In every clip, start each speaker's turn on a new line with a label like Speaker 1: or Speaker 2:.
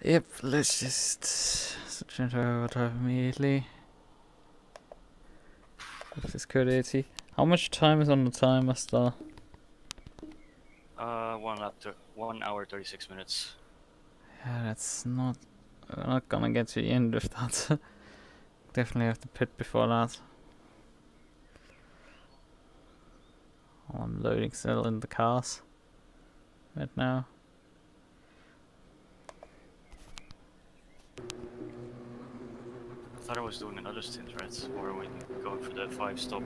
Speaker 1: Yep, let's just switch into overdrive immediately. With this code 80. How much time is on the timer still?
Speaker 2: 1 hour 36 minutes.
Speaker 1: Yeah, that's not. We're not gonna get to the end of that. Definitely have to pit before that. I'm loading still in the cars right now.
Speaker 2: I thought I was doing another stint, right? Or when going for the 5-stop.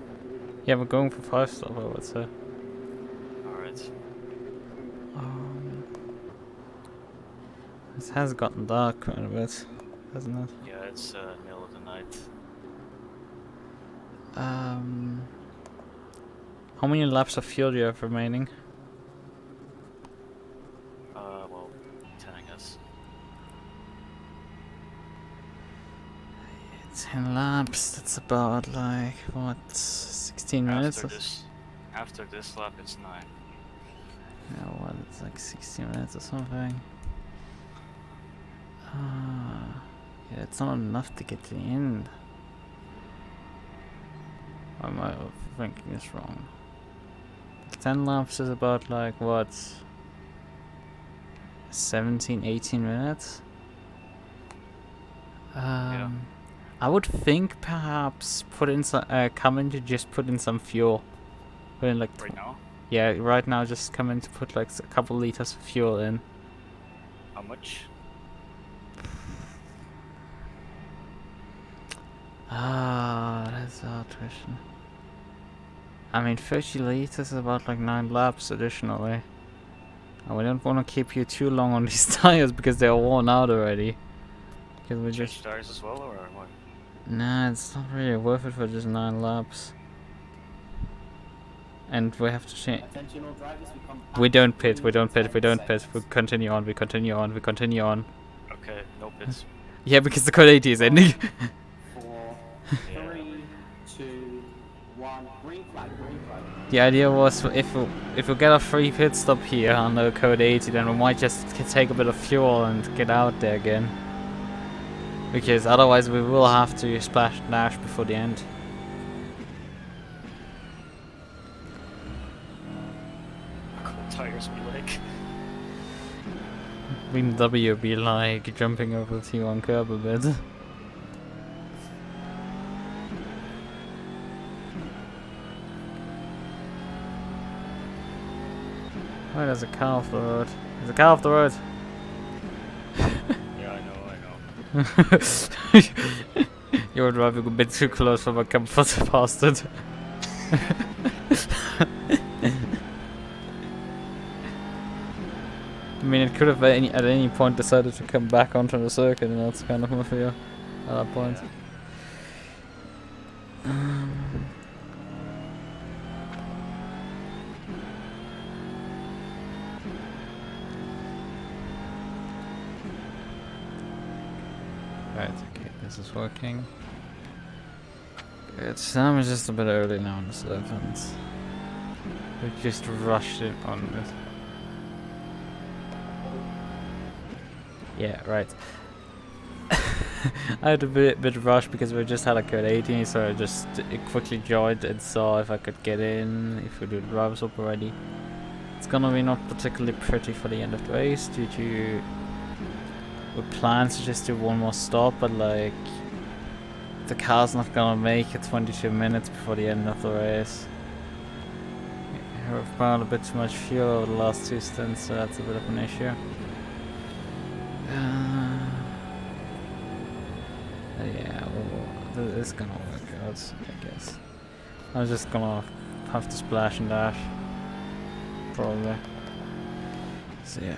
Speaker 1: Yeah, we're going for 5-stop, I would say.
Speaker 2: Alright.
Speaker 1: This has gotten dark quite a bit, hasn't it?
Speaker 2: Yeah, it's middle of the night.
Speaker 1: How many laps of fuel do you have remaining?
Speaker 2: Well, 10 I guess.
Speaker 1: 10 laps, that's about like, what, 16 minutes?
Speaker 2: After this lap it's 9.
Speaker 1: Yeah, what, it's like 16 minutes or something. Yeah, it's not enough to get to the end. Or am I thinking this wrong? 10 laps is about like, what, 17, 18 minutes?
Speaker 2: Yeah.
Speaker 1: I would think perhaps put in some, come in to just put in some fuel. Put in like
Speaker 2: Right now?
Speaker 1: yeah, right now just come in to put like a couple liters of fuel in.
Speaker 2: How much?
Speaker 1: That's a hard question. I mean, 30 liters is about like 9 laps additionally. And we don't want to keep you too long on these tires because they're worn out already. Because we
Speaker 2: Change
Speaker 1: just
Speaker 2: tires as well, or what?
Speaker 1: nah, it's not really worth it for just 9 laps. And we have to change. We don't pit. We continue on. We continue on.
Speaker 2: Okay, no pits.
Speaker 1: Yeah, because the code 80 is ending.
Speaker 3: 4, 3, 2, 1. Green flag.
Speaker 1: The idea was if we get a free pit stop here on the code 80, then we might just take a bit of fuel and get out there again. Because otherwise we will have to splash dash before the end.
Speaker 2: Cool tires be like.
Speaker 1: BMW be like jumping over the T1 curb a bit. Oh, there's a car off the road. There's a car off the road.
Speaker 2: Yeah, I know.
Speaker 1: You're driving a bit too close for my comfort, bastard. I mean, it could have at any point decided to come back onto the circuit, and that's kind of my fear at that point.
Speaker 2: Yeah.
Speaker 1: Right, okay, this is working. Good, Sam is just a bit early now on the servant. We just rushed it on it. Yeah, right. I had a bit of rush because we just had a code 18, so I just quickly joined and saw if I could get in, if we do the driver swap already. It's gonna be not particularly pretty for the end of the race due to we plan to just do one more stop, but like the car's not gonna make it 22 minutes before the end of the race. We've burned a bit too much fuel over the last 2 stints, so that's a bit of an issue. Yeah, well, it's gonna work out, I guess. I'm just gonna have to splash and dash, probably. So yeah.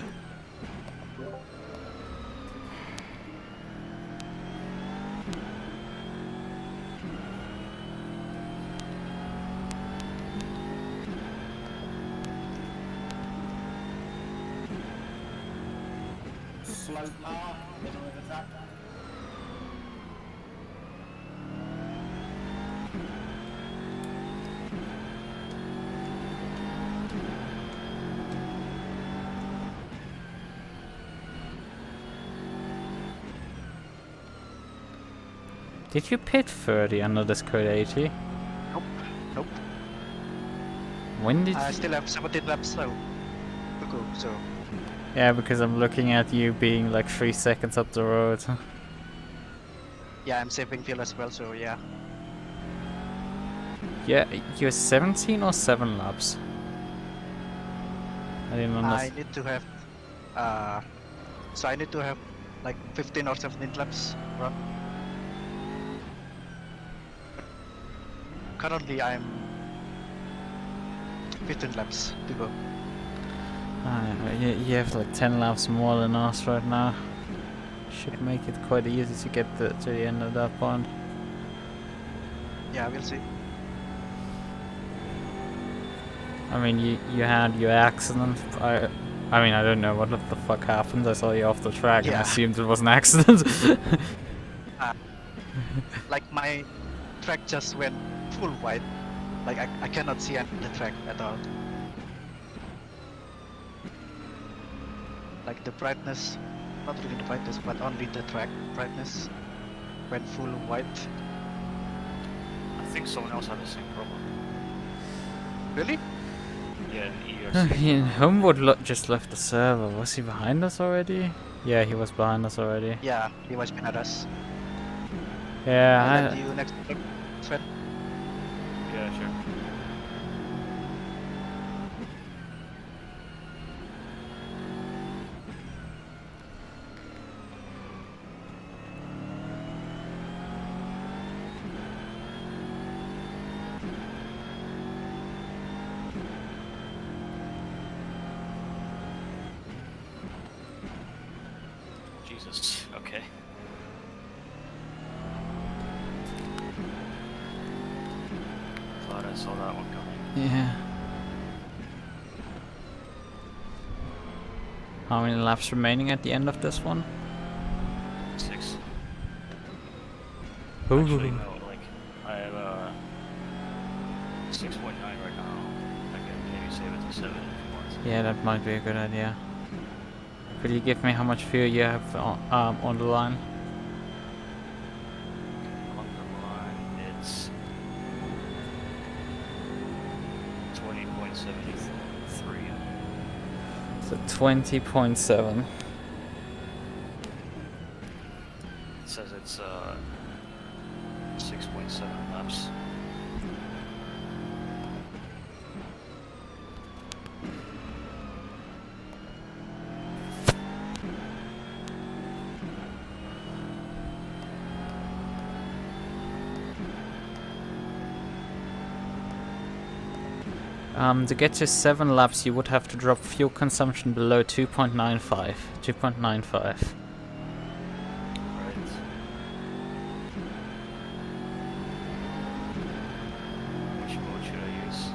Speaker 3: Slow car, middle of the track.
Speaker 1: Did you pit 30 under this code 80?
Speaker 4: Nope. Nope.
Speaker 1: When did
Speaker 4: I
Speaker 1: you...
Speaker 4: still have 17 laps now to go, so...
Speaker 1: Yeah, because I'm looking at you being like 3 seconds up the road.
Speaker 4: Yeah, I'm saving fuel as well, so yeah.
Speaker 1: Yeah, you're 17 or 7 laps? I didn't
Speaker 4: I
Speaker 1: understand.
Speaker 4: need to have... So I need to have like 15 or 17 laps run. Currently I'm 15 laps to go.
Speaker 1: You have like 10 laps more than us right now. Should make it quite easy to get to the end of that point.
Speaker 4: Yeah, we'll see.
Speaker 1: I mean, you had your accident. I mean, I don't know what the fuck happened. I saw you off the track and I
Speaker 4: Yeah.
Speaker 1: assumed it was an accident.
Speaker 4: Like my track just went full white. Like I cannot see the track at all. Like the brightness, not really the brightness, but only the track brightness went full white.
Speaker 2: I think someone else had the same problem.
Speaker 4: Really?
Speaker 2: Yeah, in EERC.
Speaker 1: Homewood just left the server. Was he behind us already? Yeah, he was behind us already.
Speaker 4: Yeah, he was behind us. I'll
Speaker 1: Yeah,
Speaker 4: let you next Sven.
Speaker 2: Yeah, sure. Jesus, okay. Thought I saw that one coming.
Speaker 1: yeah. How many laps remaining at the end of this one?
Speaker 2: 6.
Speaker 1: Ooh.
Speaker 2: Actually, no, like, I have 6.9 right now. I can maybe save it to 7 if you want.
Speaker 1: Yeah, that might be a good idea. Could you give me how much fuel you have on the line?
Speaker 2: On the line, it's 20.73.
Speaker 1: So 20.7.
Speaker 2: It says it's 6.7 laps.
Speaker 1: To get to 7 laps, you would have to drop fuel consumption below 2.95. 2.95.
Speaker 2: Right. Which mode should I use?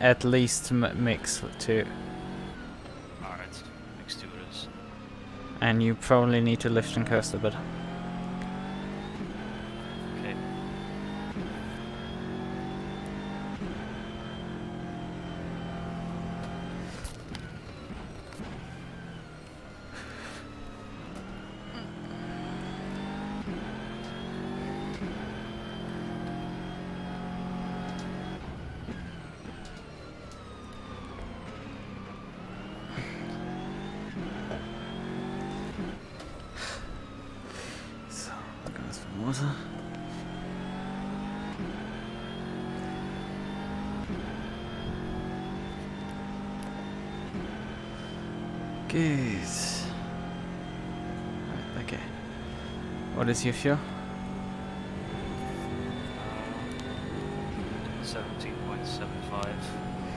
Speaker 1: At least mix 2.
Speaker 2: Alright, mix 2 it is.
Speaker 1: And you probably need to lift and coast a bit.
Speaker 2: Okay.
Speaker 1: So, looking at some water. Good. Right, okay. What is your fuel?
Speaker 2: 17.75,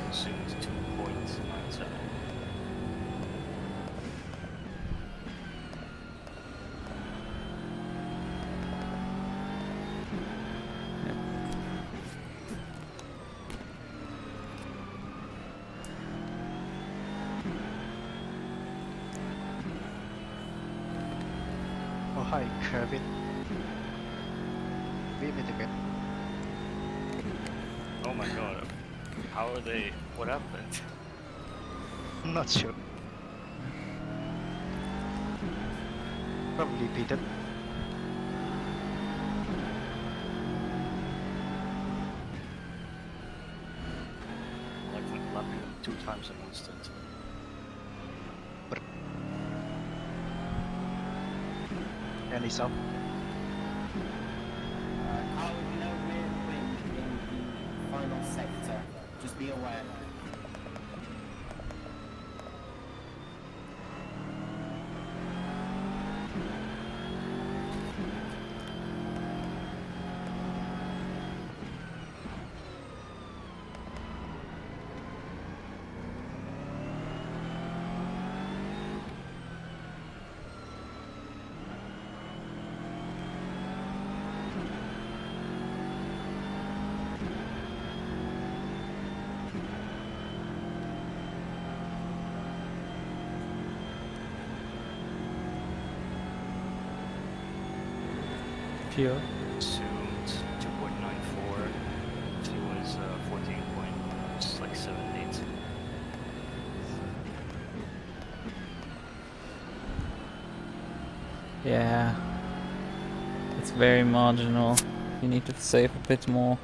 Speaker 2: consumed 2.97.
Speaker 4: Oh hi, Kevin. We meet again.
Speaker 2: Oh my god. How are they? What happened?
Speaker 4: I'm not sure. Probably Peter.
Speaker 2: was in one stint.
Speaker 4: And he's up.
Speaker 3: Carl, you know we're wind in the final sector. Just be aware.
Speaker 1: Fuel.
Speaker 2: Assumed 2.94. Fuel was 14.78.
Speaker 1: Yeah. It's very marginal. You need to save a bit more.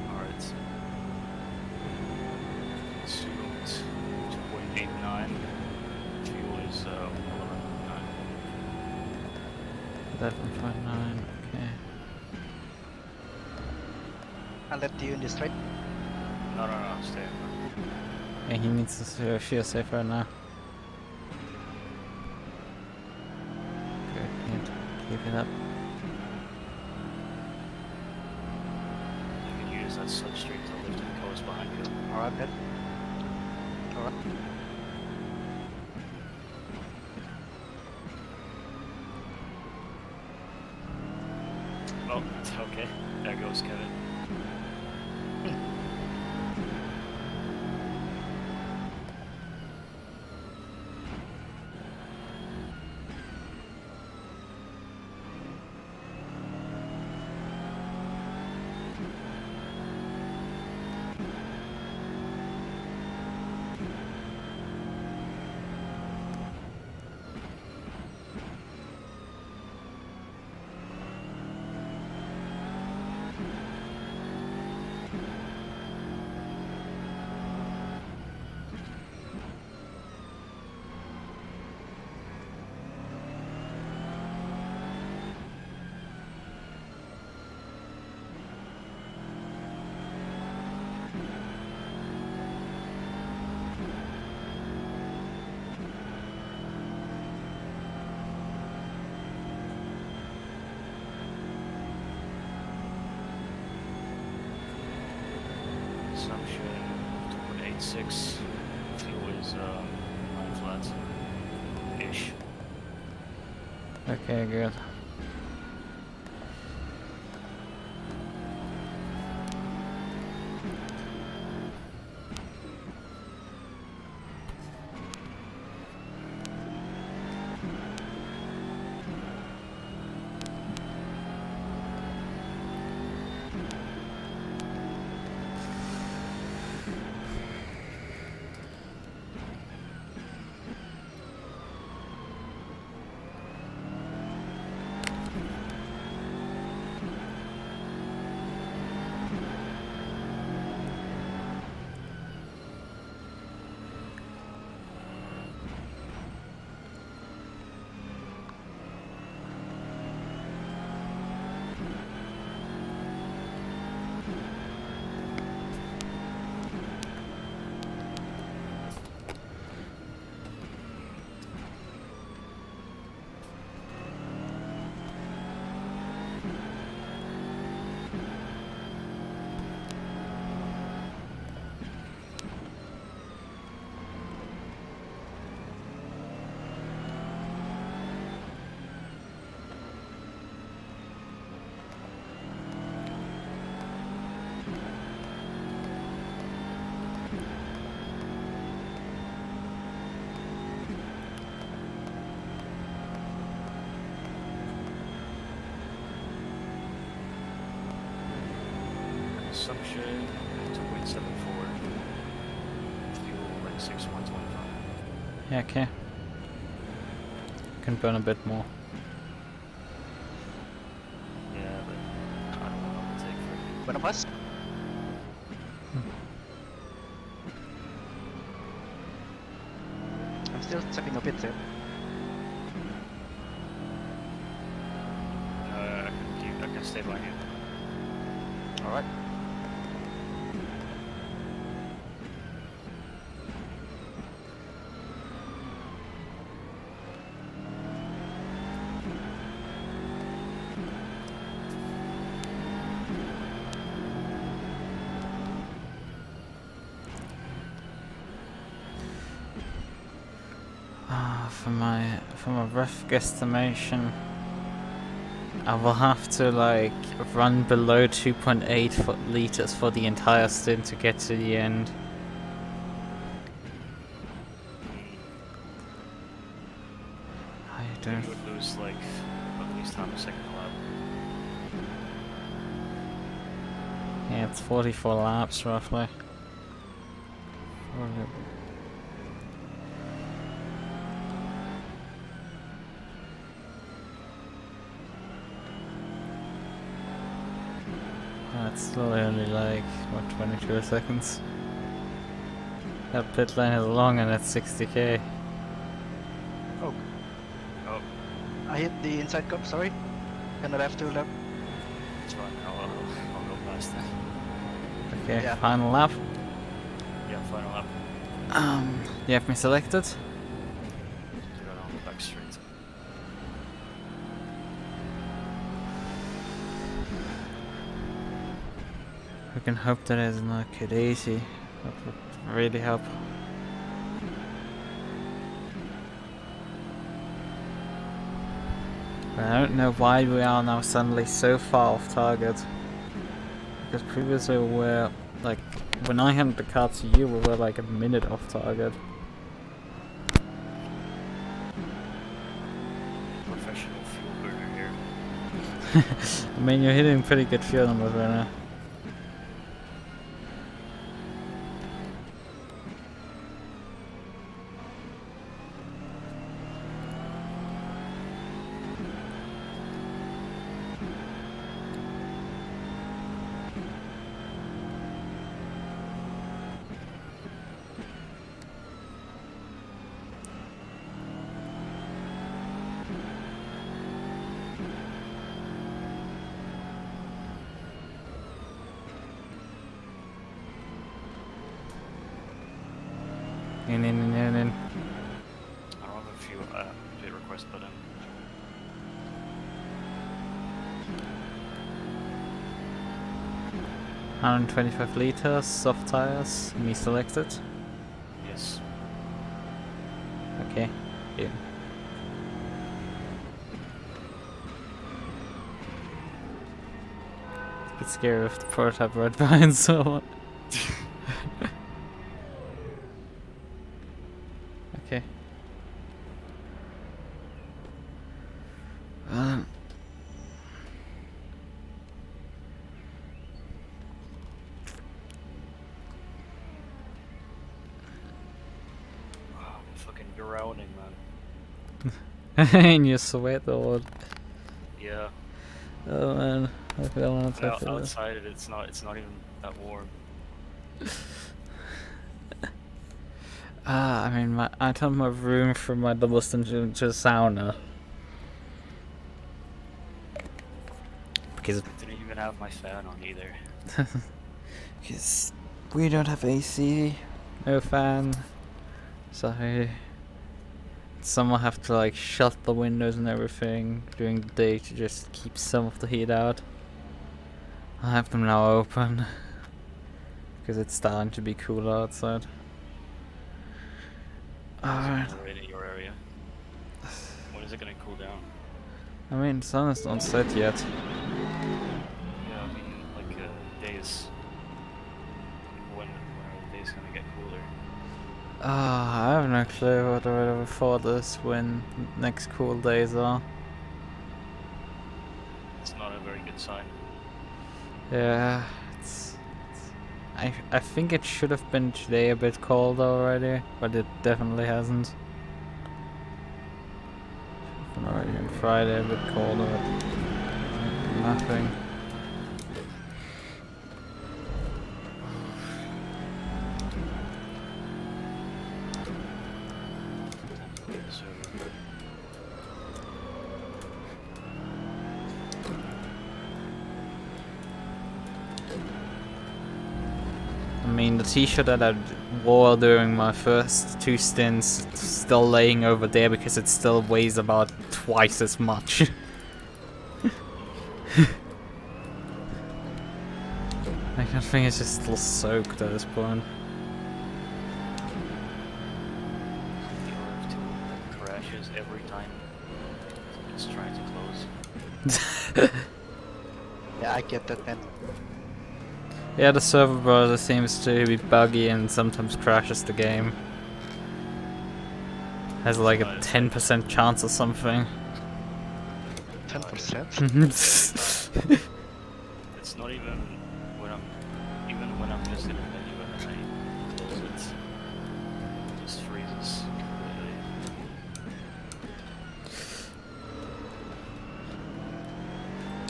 Speaker 2: Alright. Assumed 2.89. Fuel is 11.9.
Speaker 1: 11.9, okay.
Speaker 4: I'll let you in the straight.
Speaker 2: No, stay.
Speaker 1: Yeah, he needs to feel safer now. Good, keep it up.
Speaker 2: You can use that substrate to lift and coast behind you.
Speaker 4: Alright, Ben. Alright.
Speaker 2: Oh, okay. There goes Kevin. Assumption 2.86. Fuel is 9 flats. Ish.
Speaker 1: Okay, good.
Speaker 2: consumption 2.74. Fuel like 6.125.
Speaker 1: Yeah, okay. Can burn a bit more.
Speaker 2: Yeah, but I don't know what it will take for it.
Speaker 4: One of us? I'm still stepping a bit there.
Speaker 2: I can stay by you.
Speaker 4: Alright.
Speaker 1: For my rough guesstimation, I will have to like run below 2.8 liters for the entire stint to get to the end. I don't.
Speaker 2: You would lose like at least half a second a lap.
Speaker 1: Yeah, it's 44 laps roughly. It's still only like, what, 22 seconds? That pit lane is long and it's 60k.
Speaker 4: Oh,
Speaker 2: Oh,
Speaker 4: I hit the inside cup, sorry. Gonna have to lap.
Speaker 2: it's fine. I'll go past that.
Speaker 1: Okay,
Speaker 4: Yeah.
Speaker 1: final lap.
Speaker 2: Yeah, final lap.
Speaker 1: You have me selected?
Speaker 2: So got on the back straight.
Speaker 1: We can hope that it's not easy. That would really help. But I don't know why we are now suddenly so far off target. Because previously we were, like, when I handed the car to you, we were like a minute off target.
Speaker 2: Professional fuel burner here.
Speaker 1: I mean, you're hitting pretty good fuel numbers right now. In.
Speaker 2: I don't have a fuel pit request button.
Speaker 1: $125 liters, soft tires, me selected.
Speaker 2: Yes.
Speaker 1: Okay, in. It's a bit scary with the prototype right behind someone. Okay.
Speaker 2: I'm fucking drowning, man.
Speaker 1: In your sweat or
Speaker 2: Yeah.
Speaker 1: oh man, I feel on
Speaker 2: But
Speaker 1: top of
Speaker 2: outside it's not even that warm.
Speaker 1: I mean, I turned my room from my double stint into a sauna. Because
Speaker 2: I didn't even have my fan on either.
Speaker 1: because we don't have AC, no fan, so someone have to like shut the windows and everything during the day to just keep some of the heat out. I have them now open because it's starting to be cool outside. Alright.
Speaker 2: Right in your area. When is it gonna cool down?
Speaker 1: I mean, the sun is not set yet.
Speaker 2: Yeah, I mean like days. When are the days gonna get cooler?
Speaker 1: I have no clue what I would have thought is when next cool days are.
Speaker 2: It's not a very good sign.
Speaker 1: Yeah, it's I think it should have been today a bit colder already, but it definitely hasn't. Already on Friday a bit colder, but nothing. I mean, the t-shirt that I wore during my first 2 stints is still laying over there because it still weighs about twice as much. Like, I think it's just still soaked at this point.
Speaker 2: The rF2 crashes every time it's trying to close.
Speaker 4: Yeah, I get that, man.
Speaker 1: Yeah, the server browser seems to be buggy and sometimes crashes the game. Has like a 10% chance or something.
Speaker 4: 10%?
Speaker 2: It's not even when I'm just in a menu and I close it just freezes.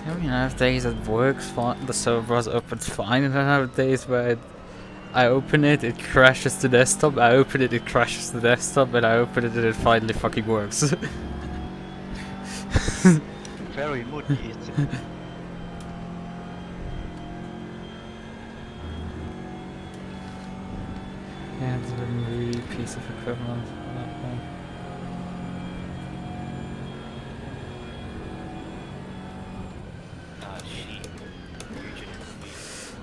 Speaker 1: I mean, I have days it works fine, the server browser opens fine, and I have days where I open it, it crashes the desktop, I open it, it crashes the desktop, and I open it and it finally fucking works.
Speaker 4: Very moody.
Speaker 1: Yeah, it's a really piece of equipment at that point.
Speaker 2: Ah, shit. Region is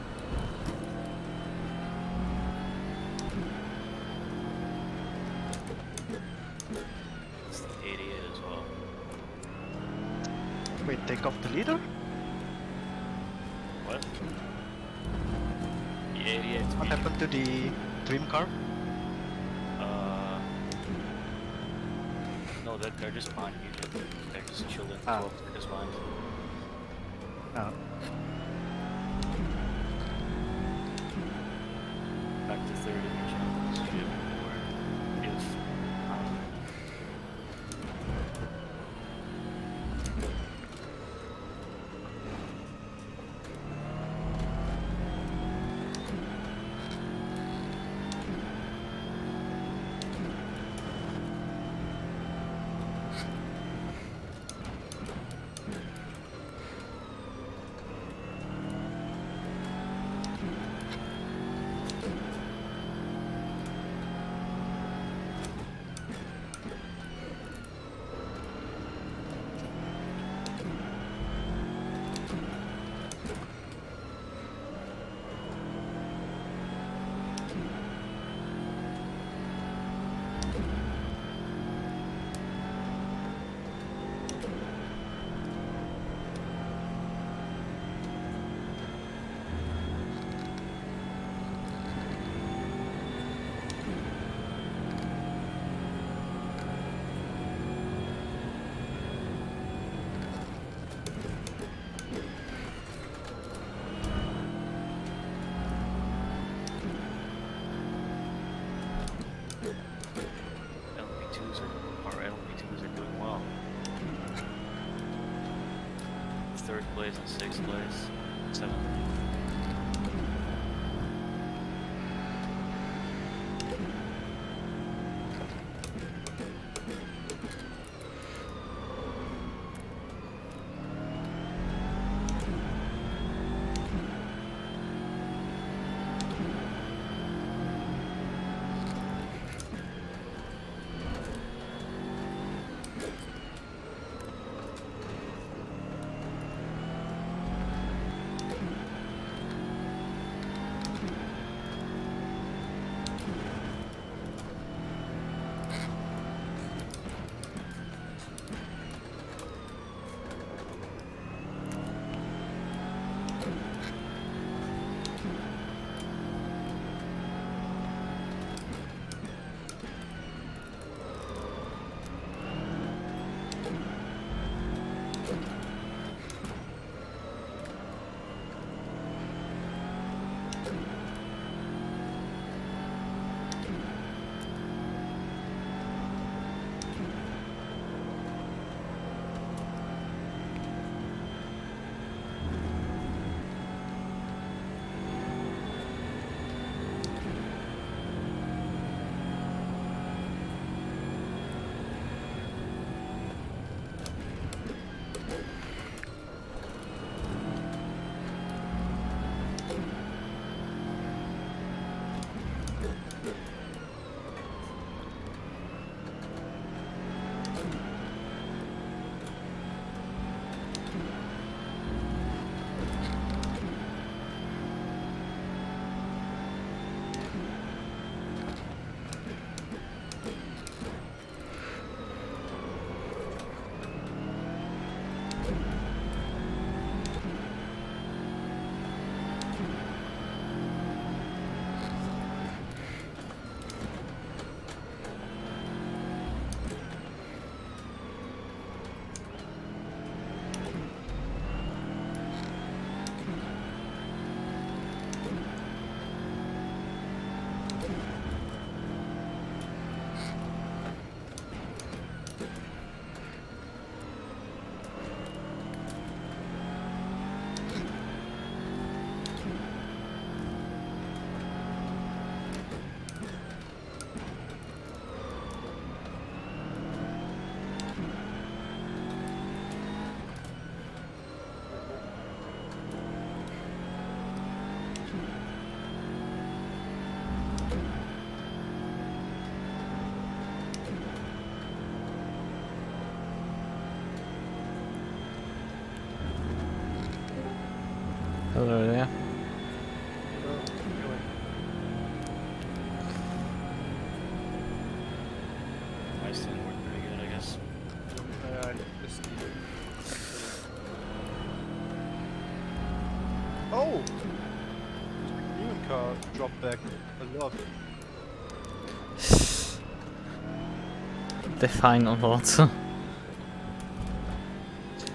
Speaker 2: it's the idiot as well.
Speaker 4: Wait, take off the leader?
Speaker 2: What? The idiot.
Speaker 4: What happened to the dream car?
Speaker 2: No, they're just fine. They're just chilling.
Speaker 4: Ah.
Speaker 2: They're just fine.
Speaker 4: No.
Speaker 2: Back to 30 channels ship, or if LP2s are doing well. 3rd place and 6th place, 7th.
Speaker 1: Hello there.
Speaker 2: Nice didn't work pretty good, I guess.
Speaker 5: Oh! New car dropped back a lot.
Speaker 1: Define a lot.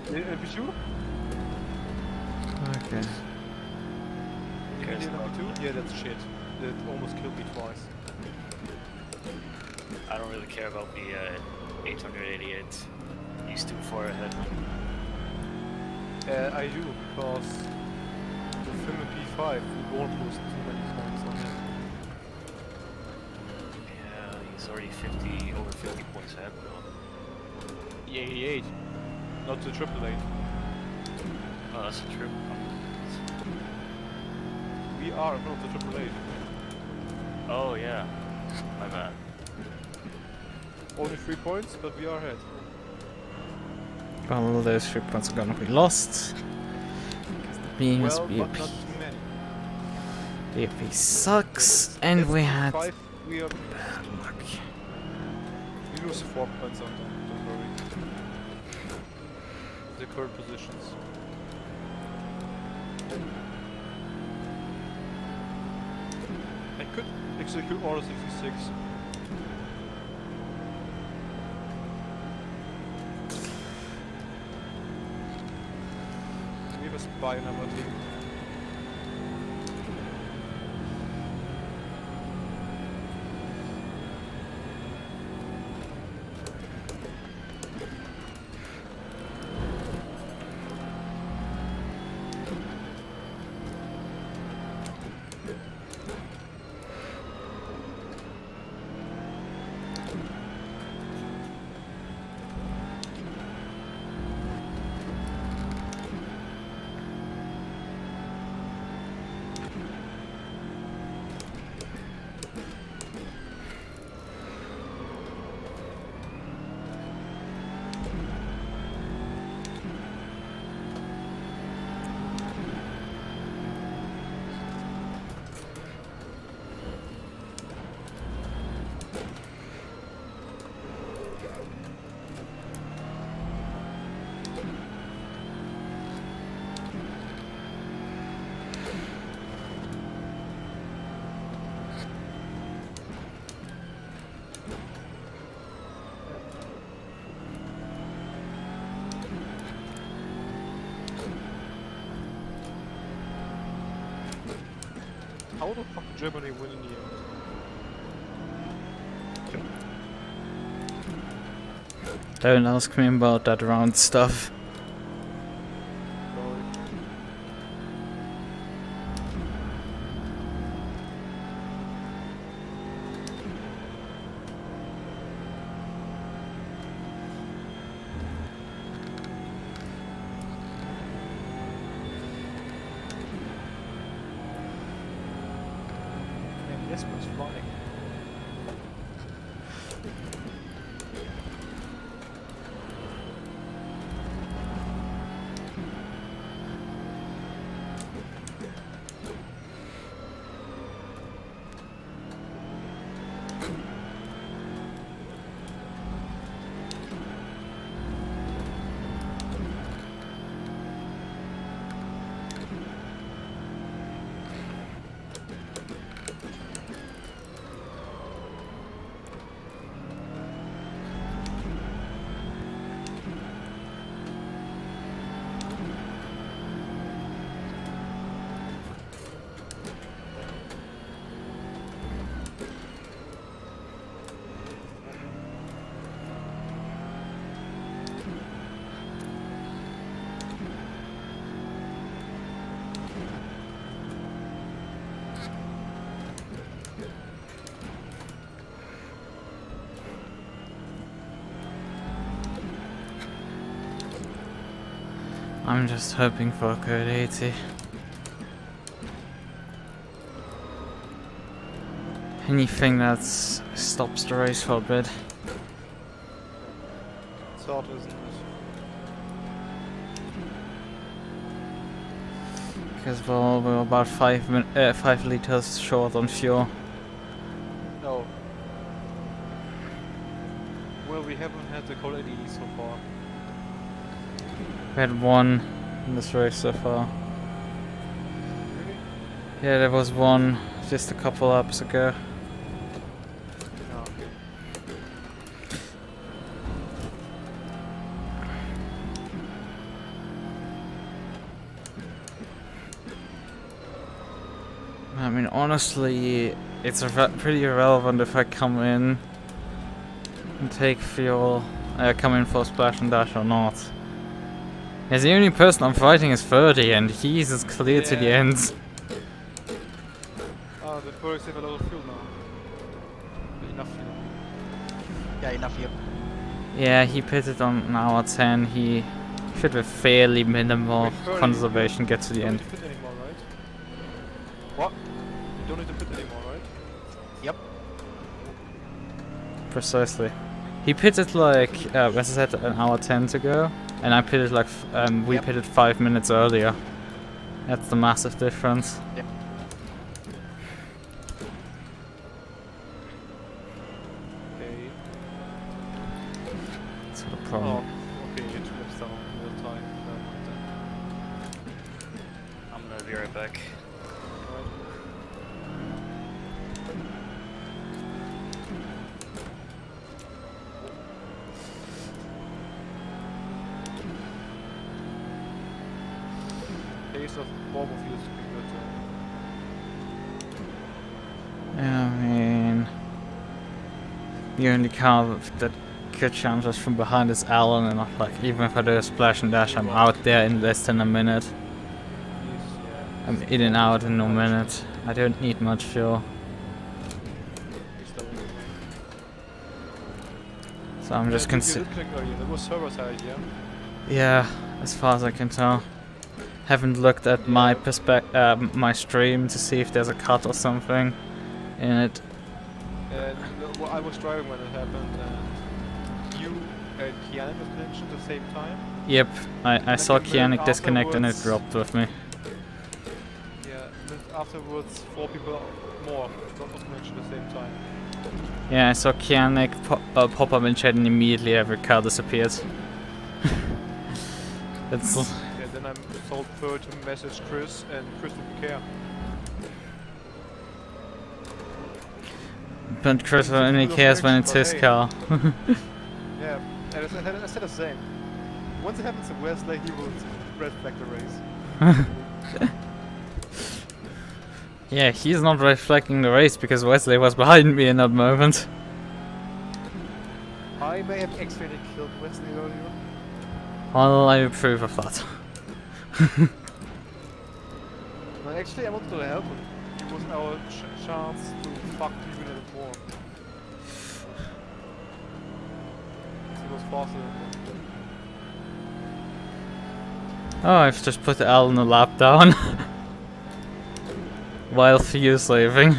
Speaker 5: LP2?
Speaker 1: Okay.
Speaker 5: LP2? Yeah, that's shit. That almost killed me twice.
Speaker 2: I don't really care about the 888. He's too far ahead.
Speaker 5: I do, because the film P5 we won't lose too many points on him.
Speaker 2: Yeah, he's already over 50 points ahead though.
Speaker 5: The 88, not the 888.
Speaker 2: Oh, that's true.
Speaker 5: We are not the 888.
Speaker 2: Oh yeah, my bad.
Speaker 5: Only 3 points, but we are ahead.
Speaker 1: Well, those 3 points are gonna be lost. Because the beam is
Speaker 5: Well, but
Speaker 1: BOP.
Speaker 5: not too many.
Speaker 1: BOP sucks, and we had
Speaker 5: P5, we are
Speaker 1: bad luck.
Speaker 5: we lose 4 points on them, don't worry. The current positions. I could execute order 66. We have a spy in our team. How the fuck did Germany win in the end?
Speaker 1: Don't ask me about that round stuff.
Speaker 5: Sorry. Man, this was flying.
Speaker 1: I'm just hoping for a code 80. Anything that stops the race for a bit.
Speaker 5: It's hard, isn't it?
Speaker 1: Because we're about 5 liters short on fuel.
Speaker 5: No. Well, we haven't had the cold ADE so far.
Speaker 1: We had one in this race so far.
Speaker 5: Really?
Speaker 1: Yeah, there was one just a couple laps ago.
Speaker 5: No.
Speaker 1: I mean, honestly, it's pretty irrelevant if I come in and take fuel, come in for splash and dash or not. As the only person I'm fighting is 30 and he's as clear to the
Speaker 5: Yeah.
Speaker 1: ends.
Speaker 5: Oh, the Ferraris have a lot of fuel now. Enough fuel.
Speaker 4: Yeah, enough here.
Speaker 1: Yeah, he pitted on hour 10. He should with fairly minimal
Speaker 5: Wait, Ferrari,
Speaker 1: conservation get to the
Speaker 5: You don't
Speaker 1: end.
Speaker 5: need to pit anymore, right? What? You don't need to pit anymore, right?
Speaker 4: Yep.
Speaker 1: Precisely. He pitted like, as I said, an hour 10 to go, and I pitted like, we
Speaker 4: Yep.
Speaker 1: pitted 5 minutes earlier. That's the massive difference.
Speaker 4: Yep.
Speaker 5: Okay.
Speaker 1: That's the
Speaker 5: Oh,
Speaker 1: problem.
Speaker 5: okay, you 2 laps down real time. Never mind then.
Speaker 2: I'm gonna be right back.
Speaker 5: Alright. Pace of Volvo feels to be good.
Speaker 1: Yeah, I mean, the only car that could challenge us from behind is Alan, and like even if I do a splash and dash, I'm out there in less than a minute. I'm in and out in a minute. I don't need much fuel, so I'm just
Speaker 5: That was server side, yeah?
Speaker 1: Yeah, as far as I can tell. Haven't looked at my my stream to see if there's a cut or something in it.
Speaker 5: And well, I was driving when it happened, and you and Kiana disconnection at the same time.
Speaker 1: Yep, I saw
Speaker 5: Like a minute
Speaker 1: Kianic disconnect and it
Speaker 5: afterwards.
Speaker 1: dropped with me.
Speaker 5: Yeah, and afterwards 4 people more got disconnection at the same time.
Speaker 1: Yeah, I saw Kianic pop up in chat and immediately every car disappeared. It's
Speaker 5: Yeah, then I told her to message Chris, and Chris didn't care.
Speaker 1: but Chris only cares when it's his car.
Speaker 5: Yeah, and I said the same. Once it happens to Wesley, he will red flag the race.
Speaker 1: Yeah, he's not reflecting the race because Wesley was behind me in that moment.
Speaker 5: I may have accidentally killed Wesley earlier.
Speaker 1: Well, I approve of that.
Speaker 5: No, actually, I wanted to help him. It was our chance to fuck the unit more. He was faster than me.
Speaker 1: Oh, I've just put Al in the lap down. While fuel saving.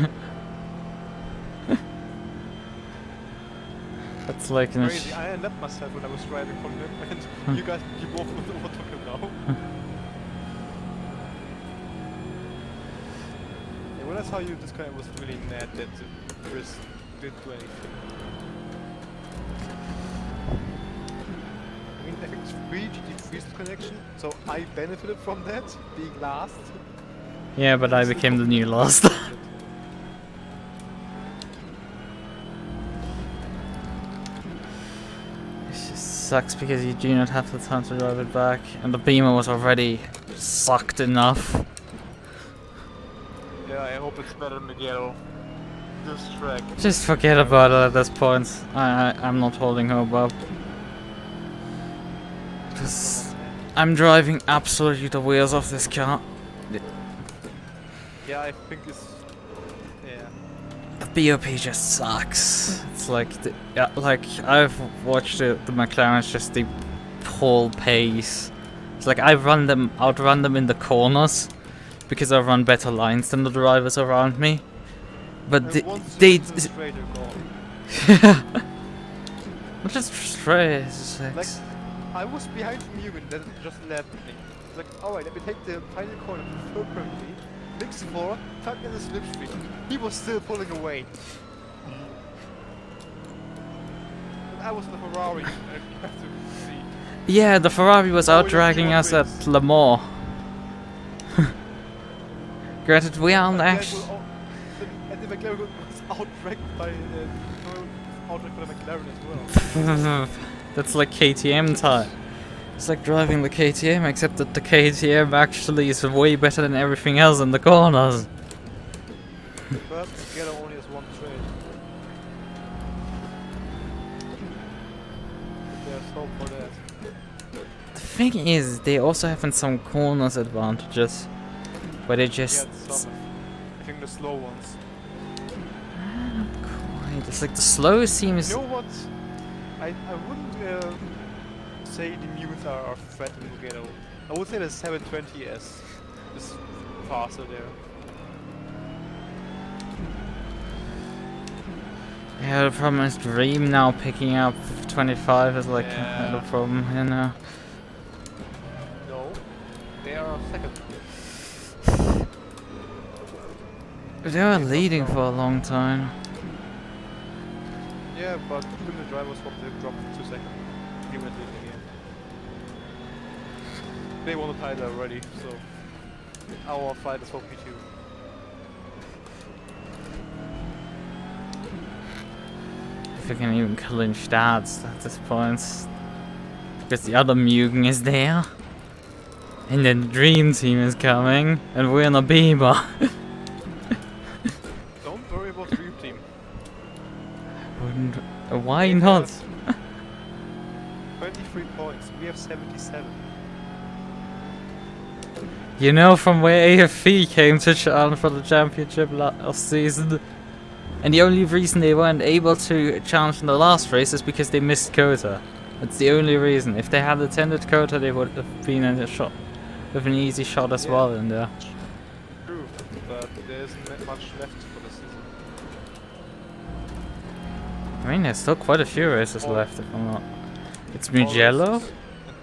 Speaker 1: That's like an
Speaker 5: Crazy, I left myself when I was driving from him, and you guys, you both overtook him now. Yeah, well, that's how you disconnect was really mad that Chris didn't do anything. I mean, I think it's 3 GT3's connection, so I benefited from that, being last.
Speaker 1: Yeah, but I became the new last. It just sucks because you do not have the time to drive it back, and the Beamer was already sucked enough.
Speaker 5: Yeah, I hope it's better than the ghetto. This track.
Speaker 1: Just forget about it at this point. I'm not holding hope up. Because I'm driving absolutely the wheels off this car.
Speaker 5: Yeah, I think it's... yeah.
Speaker 1: The BOP just sucks. It's like, like I've watched the McLaren's just the pull pace. It's like I outrun them in the corners because I run better lines than the drivers around me. But they not just straight. It's
Speaker 5: like, I was behind from you and then just left me. It's like, alright, let me take the final corner perfectly, mix 4, tuck in the slipstream. He was still pulling away. And I was in the Ferrari, and you have to see.
Speaker 1: Yeah, the Ferrari was out dragging us at Le Mans. Granted, we aren't actually.
Speaker 5: And the McLaren was out-dragged by the McLaren as well.
Speaker 1: That's like KTM time. It's like driving the KTM, except that the KTM actually is way better than everything else in the corners.
Speaker 5: But together only has one trade. There's hope for that.
Speaker 1: The thing is, they also have some corners advantages, where they just.
Speaker 5: Yeah, some. I think the slow ones.
Speaker 1: Not quite. It's like the slowest seems.
Speaker 5: You know what? I wouldn't say the MUQs are a threat in Mugello. I would say the 720S is faster there.
Speaker 1: Yeah, the problem is Dream now picking up 25 is like the problem, you know.
Speaker 5: No, they are second.
Speaker 1: They were leading for a long time.
Speaker 5: Yeah, but even the driver swapped the drop for 2 seconds. He went leading again. They won the title already, so our fight is for P2.
Speaker 1: If we can even clinch that at this point. Because the other MUQU is there. And then the Dream Team is coming. And we're in a Beamer.
Speaker 5: Don't worry about the Dream Team.
Speaker 1: Why not?
Speaker 5: 23 points, we have 77.
Speaker 1: You know from where AFV came to challenge for the championship last season. And the only reason they weren't able to challenge in the last race is because they missed quota. That's the only reason. If they had attended quota, they would have been in a shot with an easy shot as well in there.
Speaker 5: True, but there isn't much left for the season.
Speaker 1: I mean, there's still quite a few races left, if I'm not. It's Mugello,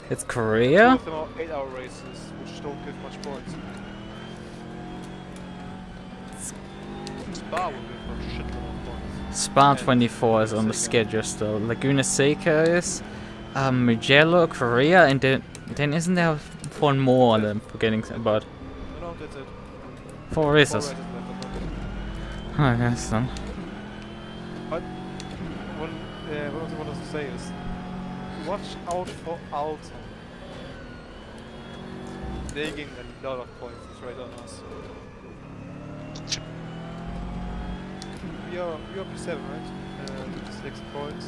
Speaker 1: it's Korea.
Speaker 5: Two of them are 8-hour races, which don't give much points. Spa will give a shit ton of points.
Speaker 1: Spa 24 is on the schedule still. Laguna Seca is, Mugello, Korea, and then isn't there one more that I'm forgetting about?
Speaker 5: No, that's it.
Speaker 1: 4 races.
Speaker 5: 4 races left, that's it.
Speaker 1: I guess then.
Speaker 5: But what I wanted to say is, watch out for Alton. They gained a lot of points right on us. We are P7, right? 6 points.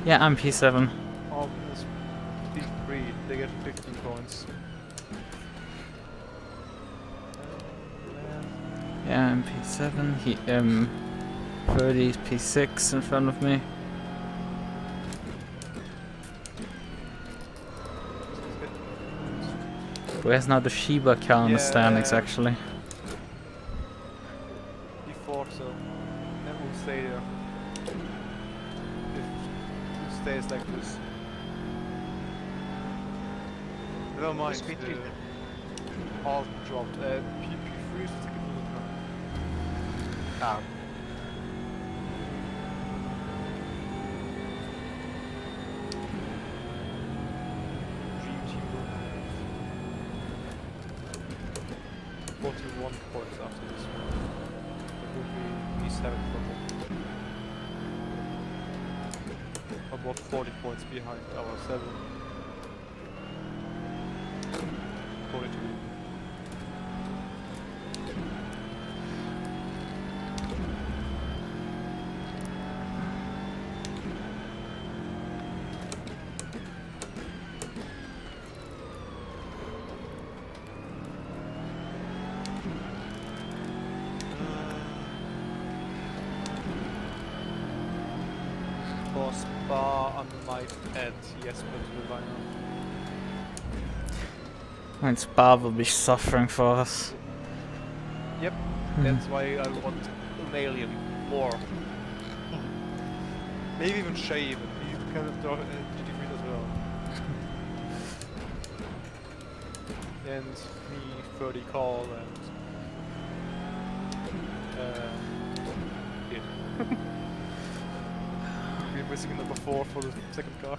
Speaker 1: Yeah, I'm P7.
Speaker 5: Oh, it's P3. They get 15 points.
Speaker 1: Yeah, I'm P7. He 30 is P6 in front of me. Where's now the Shiba car in the standings actually?
Speaker 5: P4, so that will stay there. If it stays like this. Never mind.
Speaker 4: P3
Speaker 5: All dropped. P3 is the second
Speaker 4: Ah,
Speaker 5: Dream Team will have 41 points after this one. That will be P7 for them. About 40 points behind our 7. 42. For Spa, I might add Jesper to the lineup.
Speaker 1: And Spa will be suffering for us.
Speaker 5: Yep, that's why I want an alien more. Maybe even Shay, even. He can throw GT3 as well. and me 30 call and it. We're missing number 4 for the second car.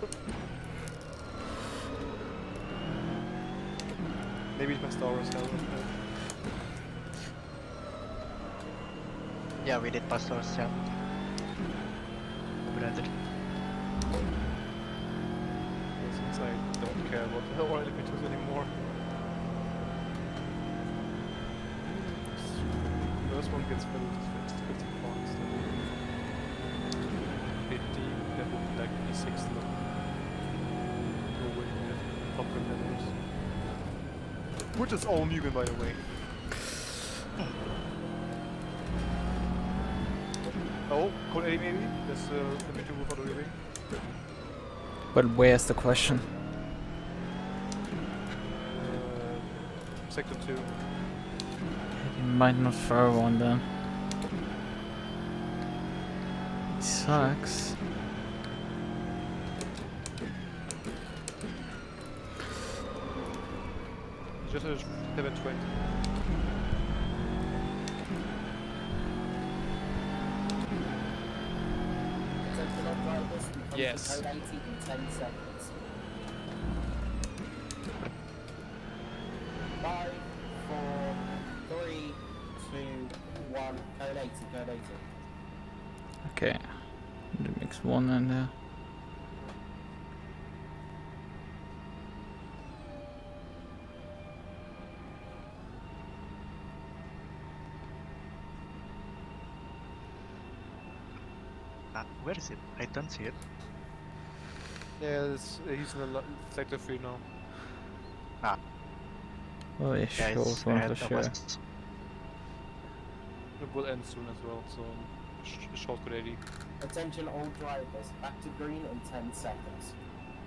Speaker 5: Maybe it's my star as hell.
Speaker 4: Yeah, we did pass ourselves. Brother.
Speaker 5: Since I don't care about the hell elevators anymore. First one gets filled with 50 points. 50, that would be like E6 level. Go away with top competitors. Which is all MUQU, by the way. Oh, code 80 maybe? That's the MUQU for the living.
Speaker 1: But where's the question?
Speaker 5: Sector 2.
Speaker 1: He might not throw one then. It sucks.
Speaker 5: Just a 720.
Speaker 3: Attention all drivers, we come
Speaker 5: Yes.
Speaker 3: to code 80 in 10 seconds. 5, 4, 3, 2, 1, code 80, code 80.
Speaker 1: Okay. Mix one in there.
Speaker 4: Where is it? I don't see it.
Speaker 5: Yeah, he's in the sector 3 now.
Speaker 1: Oh, yeah,
Speaker 4: Yeah,
Speaker 1: short
Speaker 4: it's
Speaker 1: one
Speaker 4: ahead
Speaker 1: for
Speaker 4: of
Speaker 1: sure.
Speaker 4: us.
Speaker 5: It will end soon as well, so short code 80.
Speaker 3: Attention all drivers, back to green in 10 seconds.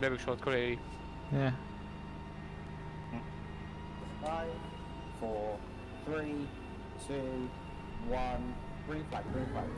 Speaker 5: Maybe short code 80.
Speaker 1: Yeah.
Speaker 3: 5, 4, 3, 2, 1, green flag, green flag.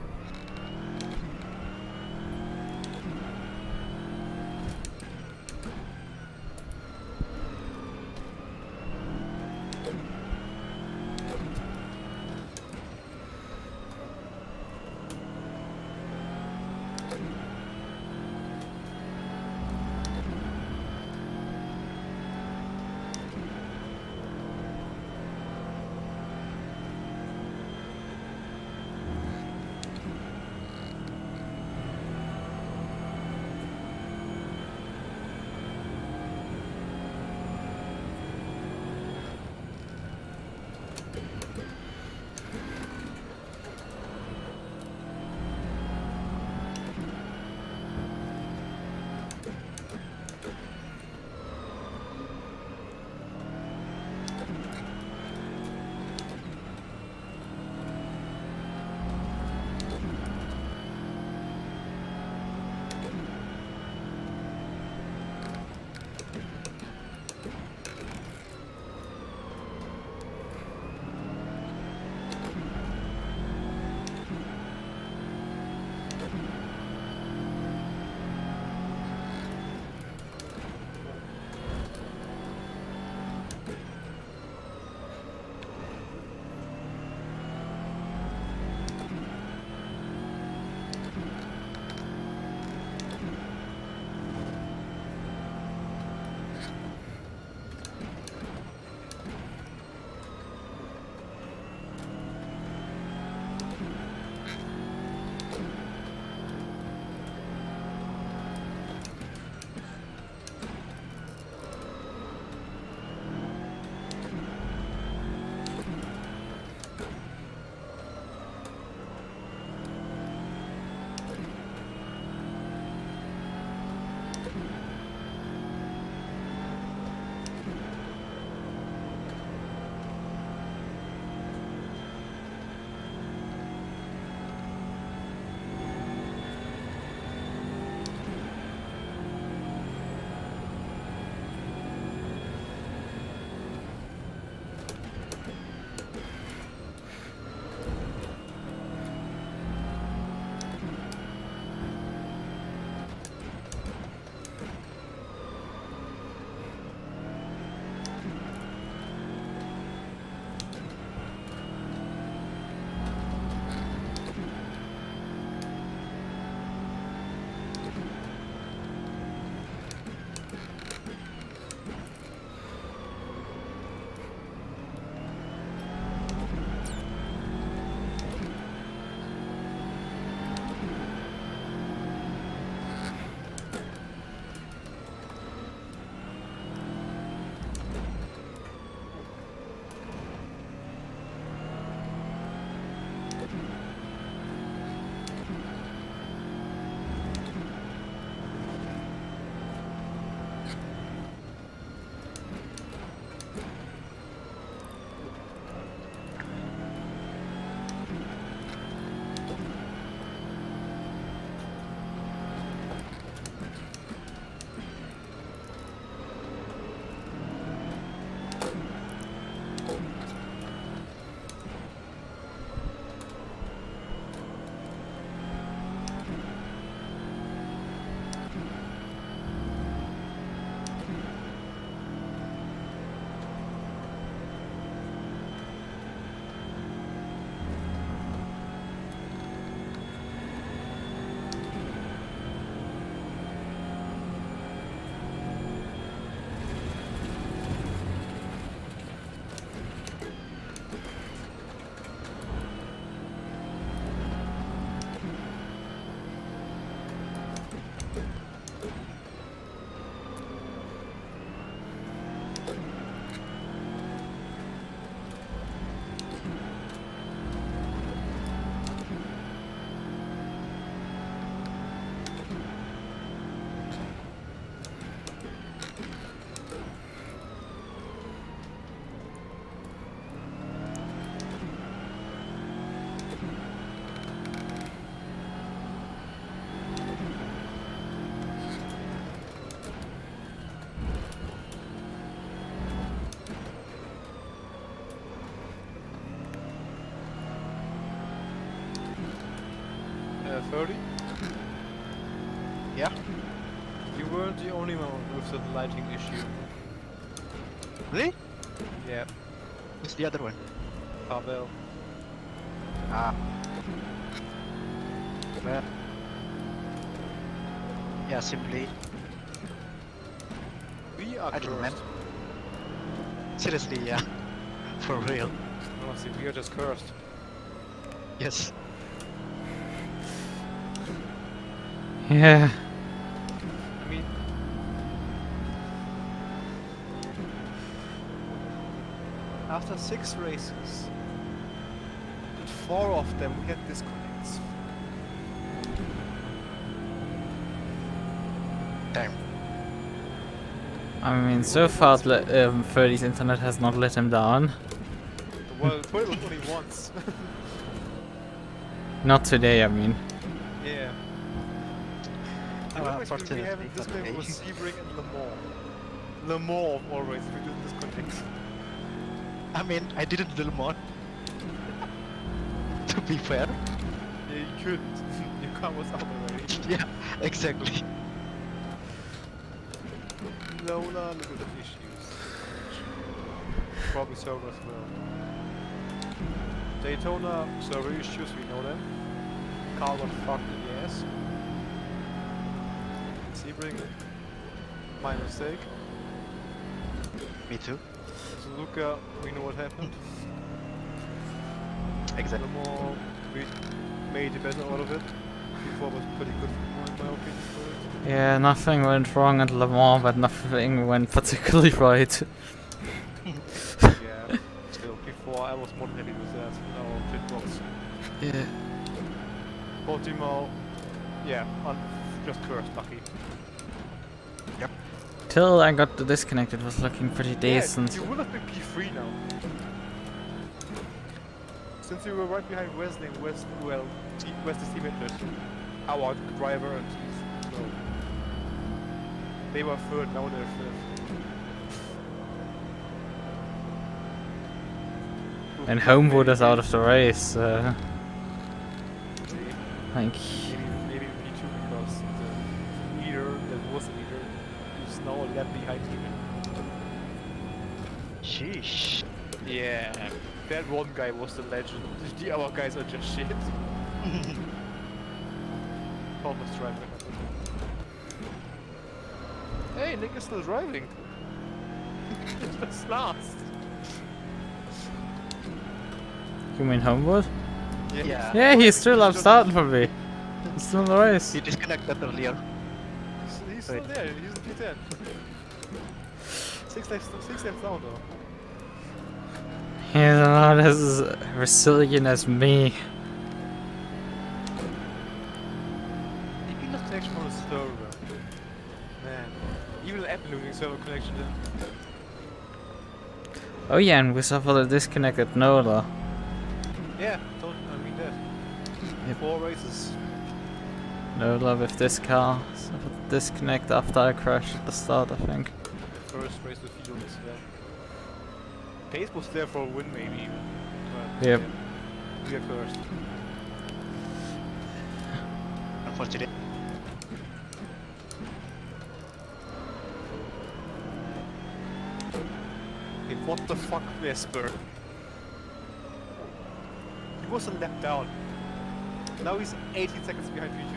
Speaker 5: 30?
Speaker 4: Yeah.
Speaker 5: You weren't the only one with the lighting issue.
Speaker 4: Really?
Speaker 5: Yeah,
Speaker 4: Who's the other one?
Speaker 5: Pavel.
Speaker 4: Ah. Well. Yeah, simply.
Speaker 5: We are
Speaker 4: I don't know, man.
Speaker 5: cursed.
Speaker 4: Seriously, yeah. For real.
Speaker 5: No, see, we are just cursed.
Speaker 4: Yes.
Speaker 1: Yeah.
Speaker 5: I mean, after 6 races, in 4 of them we had disconnects.
Speaker 4: Damn.
Speaker 1: I mean, so far, 30's internet has not let him down.
Speaker 5: Well, it was only once.
Speaker 1: Not today, I mean.
Speaker 5: Yeah.
Speaker 4: Oh,
Speaker 5: We
Speaker 4: unfortunately,
Speaker 5: haven't
Speaker 4: but
Speaker 5: disconnected
Speaker 4: okay.
Speaker 5: with Sebring and Le Mans. Le Mans of all races, we didn't disconnect.
Speaker 4: I mean, I didn't little more. To be fair.
Speaker 5: Yeah, you couldn't. Your car was out already.
Speaker 4: Yeah, exactly.
Speaker 5: Lola, look at the issues. Probably server as well. Daytona, server issues, we know them. Car got fucked in the ass. Sebring, my mistake.
Speaker 4: Me too.
Speaker 5: Lukas, we know what happened.
Speaker 4: Exactly.
Speaker 5: Le Mans, we made the best out of it. Before was pretty good in my opinion for it.
Speaker 1: Yeah, nothing went wrong at Le Mans, but nothing went particularly right.
Speaker 5: Yeah, still before I was more than happy with that. No pit box.
Speaker 1: Yeah.
Speaker 5: Portimao, yeah, just cursed, lucky.
Speaker 1: Till I got the disconnect, it was looking pretty decent.
Speaker 5: Yeah, you would have been P3 now. Since you were right behind Wesley and Wesley's teammates, our driver and he's no. They were third, now they're fifth.
Speaker 1: And Homewood is out of the race.
Speaker 5: See,
Speaker 1: Like,
Speaker 5: maybe P2 because the leader, that was the leader, is now a lap behind him.
Speaker 4: Sheesh.
Speaker 5: Yeah, that one guy was the legend. The other guys are just shit. Thomas driving. Hey, Nick is still driving. It's last.
Speaker 1: you mean Homewood?
Speaker 4: Yeah.
Speaker 1: Yeah, he's still up starting for me. He's still in the race.
Speaker 4: He disconnected earlier.
Speaker 5: He's still
Speaker 4: Wait.
Speaker 5: there. He's in P10. 6 laps down though.
Speaker 1: He's not as resilient as me.
Speaker 5: He can just connection on the server. Man. Even an app losing server connection then.
Speaker 1: Oh yeah, and we suffered a disconnect at Nola.
Speaker 5: Yeah, I mean that.
Speaker 1: Yep.
Speaker 5: 4 races.
Speaker 1: Nola with this car. Suffered a disconnect after I crashed at the start, I think.
Speaker 5: First race with Field as well. Pace was there for a win maybe even. But
Speaker 1: Yep.
Speaker 5: yeah, we are first.
Speaker 4: Unfortunately.
Speaker 5: Hey, what the fuck, Vesper? He was a lap down. Now he's 18 seconds behind P2.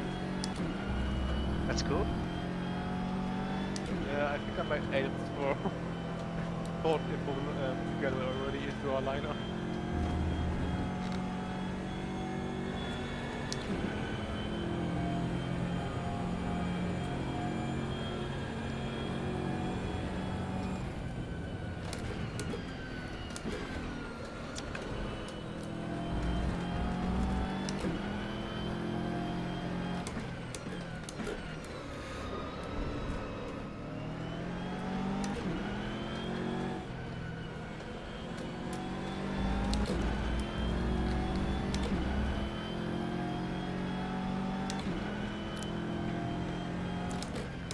Speaker 4: That's cool.
Speaker 5: Yeah, I think I might aim for thought if we together already into our lineup.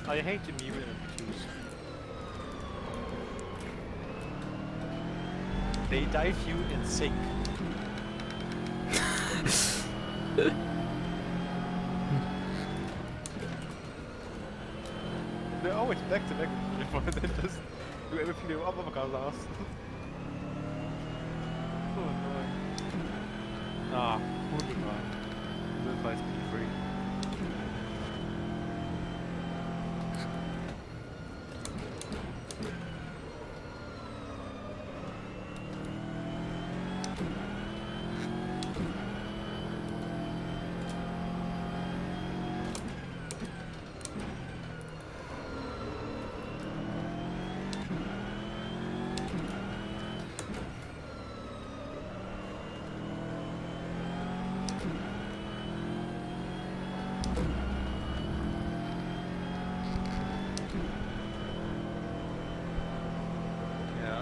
Speaker 5: I hate the MUQU twos. They dive you in sync. now it's back to back and then just do everything the other cars ask. So annoying. Ah, wunderbar. Das war jetzt free.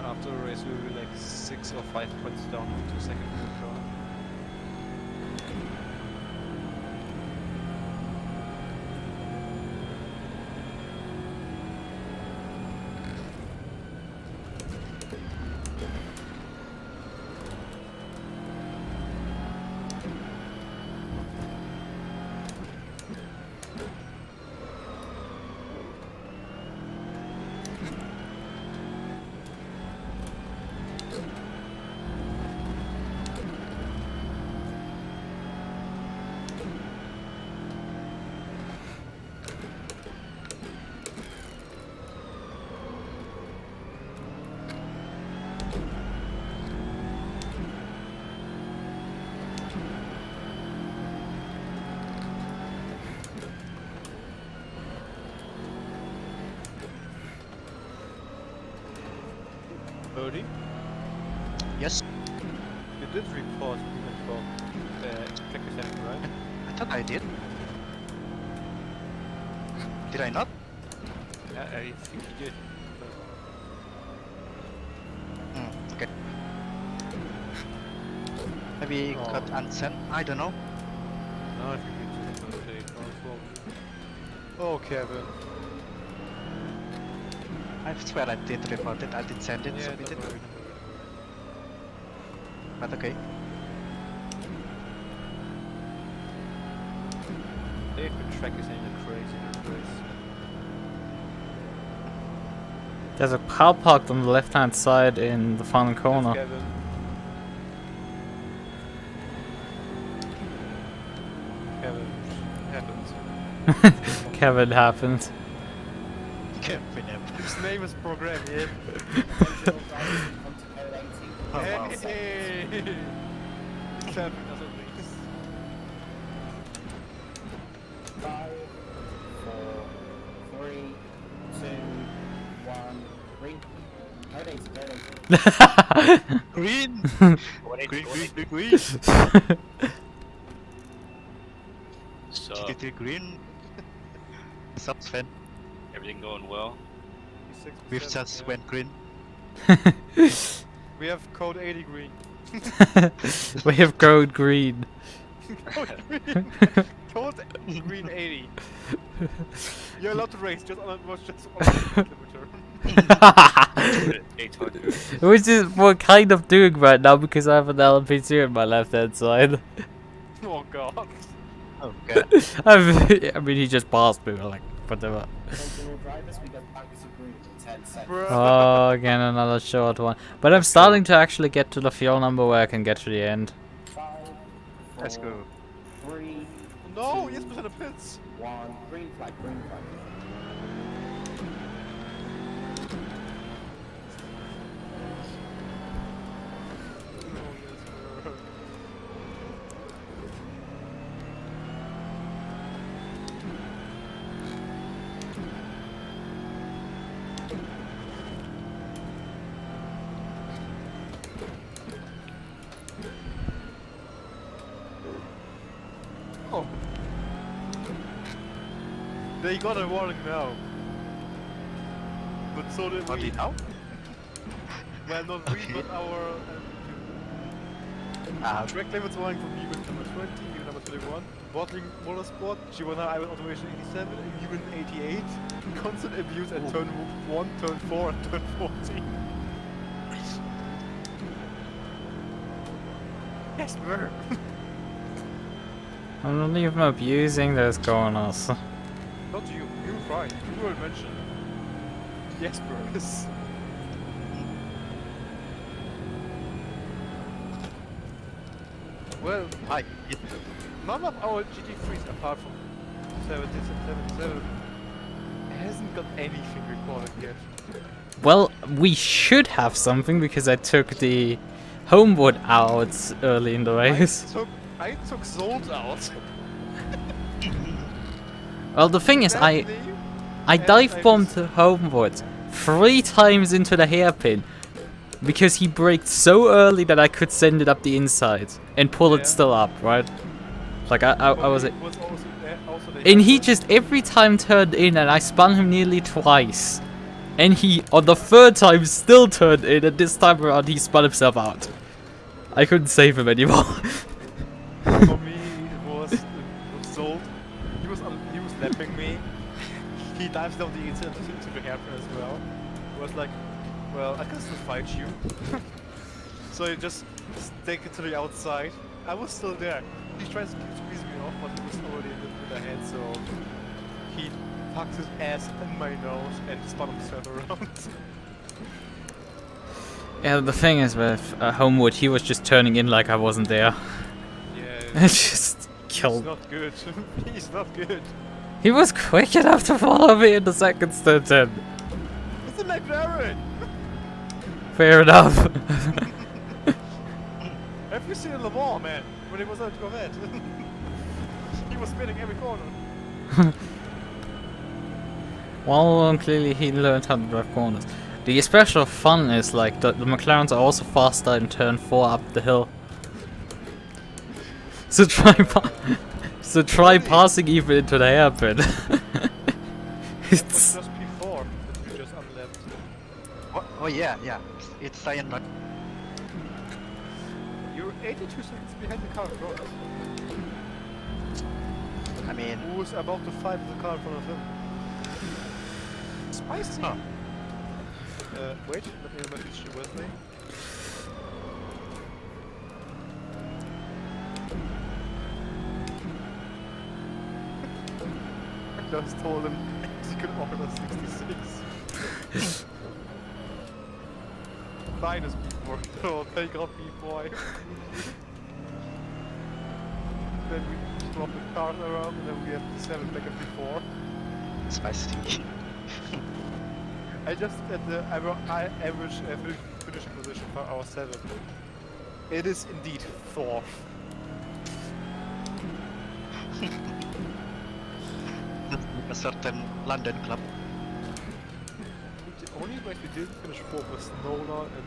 Speaker 5: After the race, we will be like 6 or 5 points down to second car. Bodhi?
Speaker 4: Yes.
Speaker 5: You did report for track assembly, right?
Speaker 4: I thought I did. Did I not?
Speaker 5: Yeah, I think you did.
Speaker 4: Okay. Maybe it got unsent. I don't know.
Speaker 5: No, I think you just update. Oh, Kevin.
Speaker 4: I swear I did report it. I did send it,
Speaker 5: Yeah,
Speaker 4: submit it.
Speaker 5: don't worry.
Speaker 4: But okay.
Speaker 5: They've been track assembly crazy in this race.
Speaker 1: There's a car parked on the left hand side in the final corner.
Speaker 5: Kevin. Kevin happens.
Speaker 1: Kevin happened.
Speaker 5: His name is Program, yeah.
Speaker 3: Oh, wow.
Speaker 5: Hey! He's helping us at least.
Speaker 3: 5, 4, 3, 2, 1, green. Code 80, code 80.
Speaker 4: Green! Green!
Speaker 2: So,
Speaker 4: GT3 green! Subs fan.
Speaker 2: everything going well?
Speaker 4: We've just went green.
Speaker 5: We have code 80 green.
Speaker 1: We have code green.
Speaker 5: Code green. Code green 80. You're allowed to race just on a kilometer.
Speaker 2: 800.
Speaker 1: Which is what I'm kind of doing right now because I have an LMP2 in my left hand side.
Speaker 5: Oh god.
Speaker 4: Oh god.
Speaker 1: I mean, he just passed me, like, whatever.
Speaker 3: Original drivers, we got bugs of green in 10 seconds.
Speaker 5: Bro.
Speaker 1: Oh, again, another short one. But I'm starting to actually get to the fuel number where I can get to the end.
Speaker 3: 5, 4,
Speaker 4: Let's go.
Speaker 3: 3,
Speaker 5: No, yes, percent of pits.
Speaker 3: 1, green flag, green flag.
Speaker 5: Oh. They got a warning now. But so did
Speaker 4: What
Speaker 5: we.
Speaker 4: now?
Speaker 2: Well, not we, but our
Speaker 5: track limits warning from Newman number 20, Newman number 21, Bottling Motorsport, Giovana Iron Automation 87, Newman 88, constant abuse at turn 1, turn 4, and turn 14. Yes, we were.
Speaker 1: I'm not even abusing those corners.
Speaker 5: Not you, you were fine, you were mentioned. Yes, Bruce. Well,
Speaker 4: Hi.
Speaker 5: none of our GT3s apart from 77 hasn't got anything recorded yet.
Speaker 1: Well, we should have something because I took the homeboard out early in the race.
Speaker 5: I took Zolt out.
Speaker 1: Well, the thing is, I
Speaker 5: And
Speaker 1: dive bombed
Speaker 5: just-
Speaker 1: the homeboard 3 times into the hairpin because he braked so early that I could send it up the inside and pull
Speaker 5: Yeah.
Speaker 1: it still up, right? Like I was
Speaker 5: also the
Speaker 1: and he
Speaker 5: hairpin.
Speaker 1: just every time turned in and I spun him nearly twice. And he, on the 3rd time, still turned in, and this time around he spun himself out. I couldn't save him anymore.
Speaker 5: For me, it was Zolt. He was lapping me. He dives down the inside into the hairpin as well. It was like, well, I can still fight you. So he just take it to the outside. I was still there. He tries to squeeze me off, but he was already in the head, so he tucked his ass in my nose and spun himself around.
Speaker 1: Yeah, the thing is with Homewood, he was just turning in like I wasn't there.
Speaker 5: Yeah,
Speaker 1: It just
Speaker 5: he's
Speaker 1: killed.
Speaker 5: not good. He's not good.
Speaker 1: He was quick enough to follow me in the second stint in.
Speaker 5: It's a McLaren!
Speaker 1: Fair enough.
Speaker 5: Have you seen Le Mans, man? When he was at Corvette? He was spinning every corner.
Speaker 1: Well, clearly he learned how to drive corners. The special fun is like the McLarens are also faster in turn 4 up the hill. So try passing even into the hairpin.
Speaker 5: It's
Speaker 1: It's
Speaker 5: just P4 that you just unlapped.
Speaker 4: Oh yeah, yeah. It's cyan not.
Speaker 5: You're 82 seconds behind the car in front of
Speaker 4: I mean,
Speaker 5: who was about to fight with the car in front of him. Spicy!
Speaker 4: Huh.
Speaker 5: Wait, let me message you Wesley. I just told him he could order 66. Minus B4. Oh, take off B4. Then we swap the cars around and then we have the 7 back at B4.
Speaker 4: spicy.
Speaker 5: I just at the average finishing position for our 7. It is indeed 4th.
Speaker 4: A certain London club.
Speaker 5: The only race we didn't finish 4th was Nola and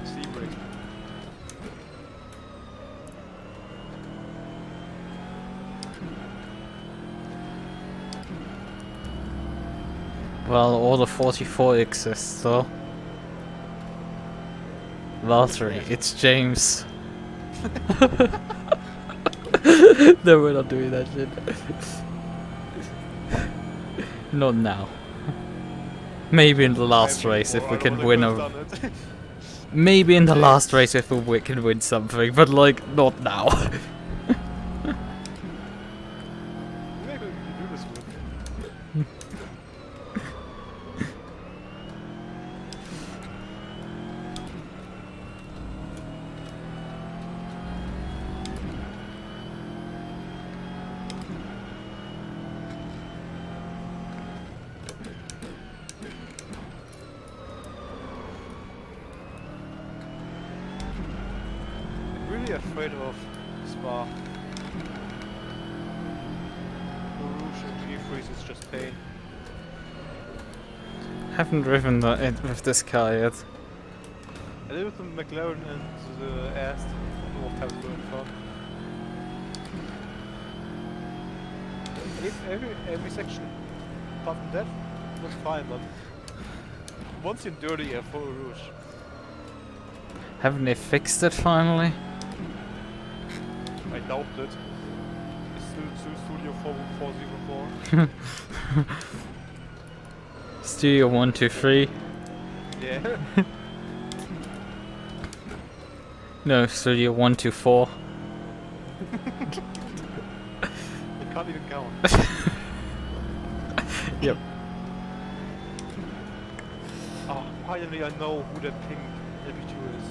Speaker 5: Sebring.
Speaker 1: well, all the 44 exists though. Valtteri, it's James. No, we're not doing that shit. Not now. Maybe in the last race if we can win a. Maybe in the last race if we can win something, but like not now.
Speaker 5: Maybe we can do this with. Really afraid of Spa. Rouge and G-Freeze is just pain.
Speaker 1: Haven't driven it with this car yet.
Speaker 5: I did with the McLaren and the Aston a couple of times going fun. Every section apart from that was fine, but once in dirty for Rouge.
Speaker 1: Haven't they fixed it finally?
Speaker 5: I doubt it. It's still Studio 404.
Speaker 1: Studio 123.
Speaker 5: Yeah.
Speaker 1: No, Studio 124.
Speaker 5: I can't even count.
Speaker 1: Yep.
Speaker 5: finally I know who that pink LP2 is.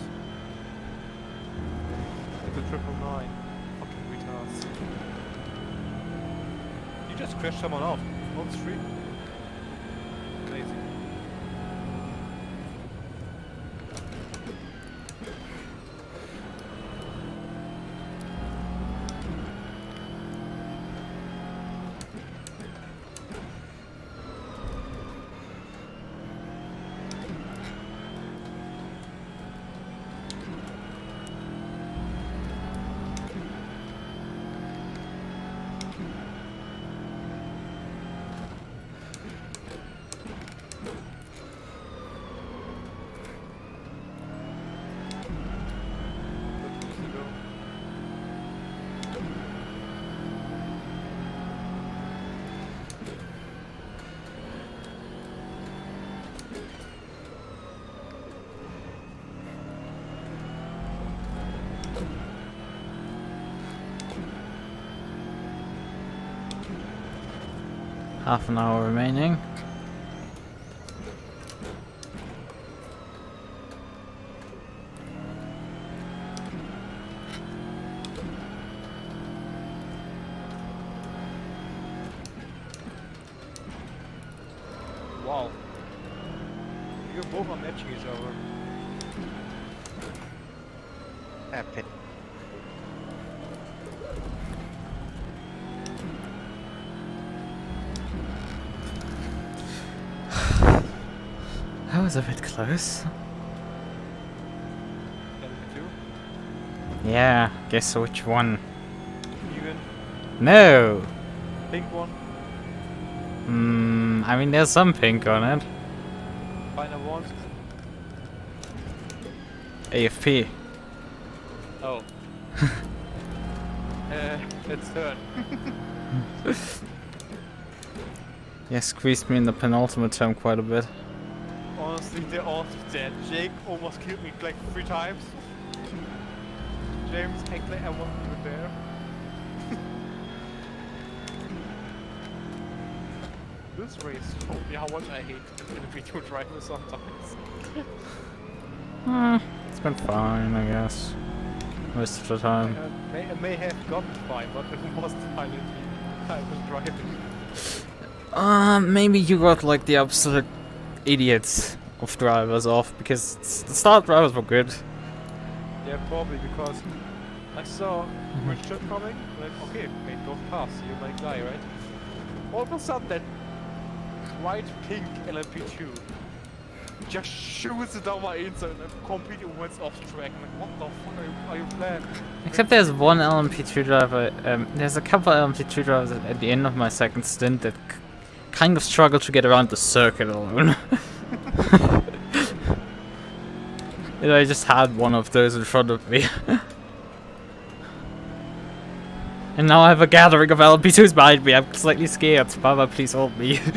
Speaker 5: Like the 999. Fucking retards. You just crashed someone off on the street. Crazy.
Speaker 1: Half an hour remaining.
Speaker 5: Wow. You both are matching each other.
Speaker 4: Epic.
Speaker 1: That was a bit close.
Speaker 5: LP2.
Speaker 1: Yeah, guess which one?
Speaker 5: Even.
Speaker 1: No!
Speaker 5: Pink one.
Speaker 1: I mean there's some pink on it.
Speaker 5: Final one.
Speaker 1: AFP.
Speaker 5: Oh. It's turn.
Speaker 1: Yeah, squeezed me in the penultimate term quite a bit.
Speaker 5: Honestly, they're all dead. Jake almost killed me like 3 times. James actually I wasn't even there. This race showed me how much I hate individual drivers sometimes.
Speaker 1: It's been fine, I guess. Most of the time.
Speaker 5: I may have gotten fine, but it wasn't fine indeed. I was driving.
Speaker 1: Maybe you got like the absolute idiots of drivers off, because the start drivers were good.
Speaker 5: Yeah, probably because I saw Richard coming, like, okay, mate, don't pass, you're my guy, right? All of a sudden that white pink LMP2 just shoots it down my inside and completely went off track. I'm like, what the fuck are you planning?
Speaker 1: Except there's one LMP2 driver, there's a couple LMP2 drivers at the end of my second stint that kind of struggled to get around the circuit alone. And I just had one of those in front of me. And now I have a gathering of LMP2s behind me. I'm slightly scared. Baba, please hold me.
Speaker 5: If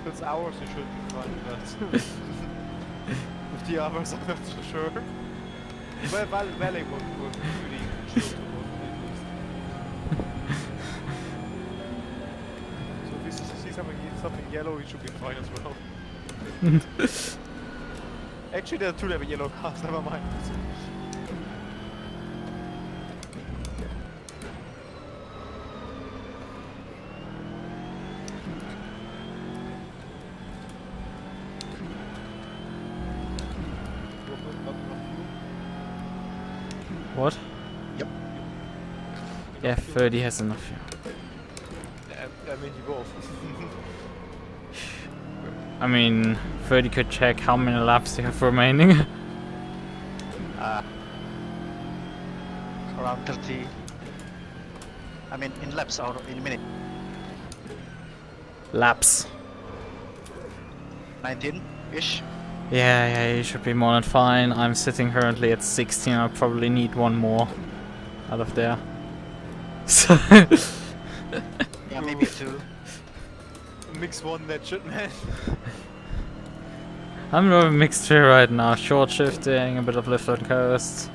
Speaker 5: it's ours, it should be fine, but with the others, I'm not so sure. Well, Valley would really chill to both at least. So if you see something yellow, it should be fine as well. Actually, there are 2 level yellow cars, never mind.
Speaker 1: What?
Speaker 4: Yep.
Speaker 1: Yeah, 30 has enough, yeah.
Speaker 5: I mean, you both.
Speaker 1: I mean, 30 could check how many laps you have remaining.
Speaker 4: Around 30. I mean, in laps or in minute.
Speaker 1: Laps.
Speaker 4: 19-ish.
Speaker 1: Yeah, you should be more than fine. I'm sitting currently at 16. I'll probably need one more out of there. So
Speaker 4: Yeah, maybe 2.
Speaker 5: Mix 1 that shit, man.
Speaker 1: I'm in a mixture right now. Short shifting, a bit of lift on coast.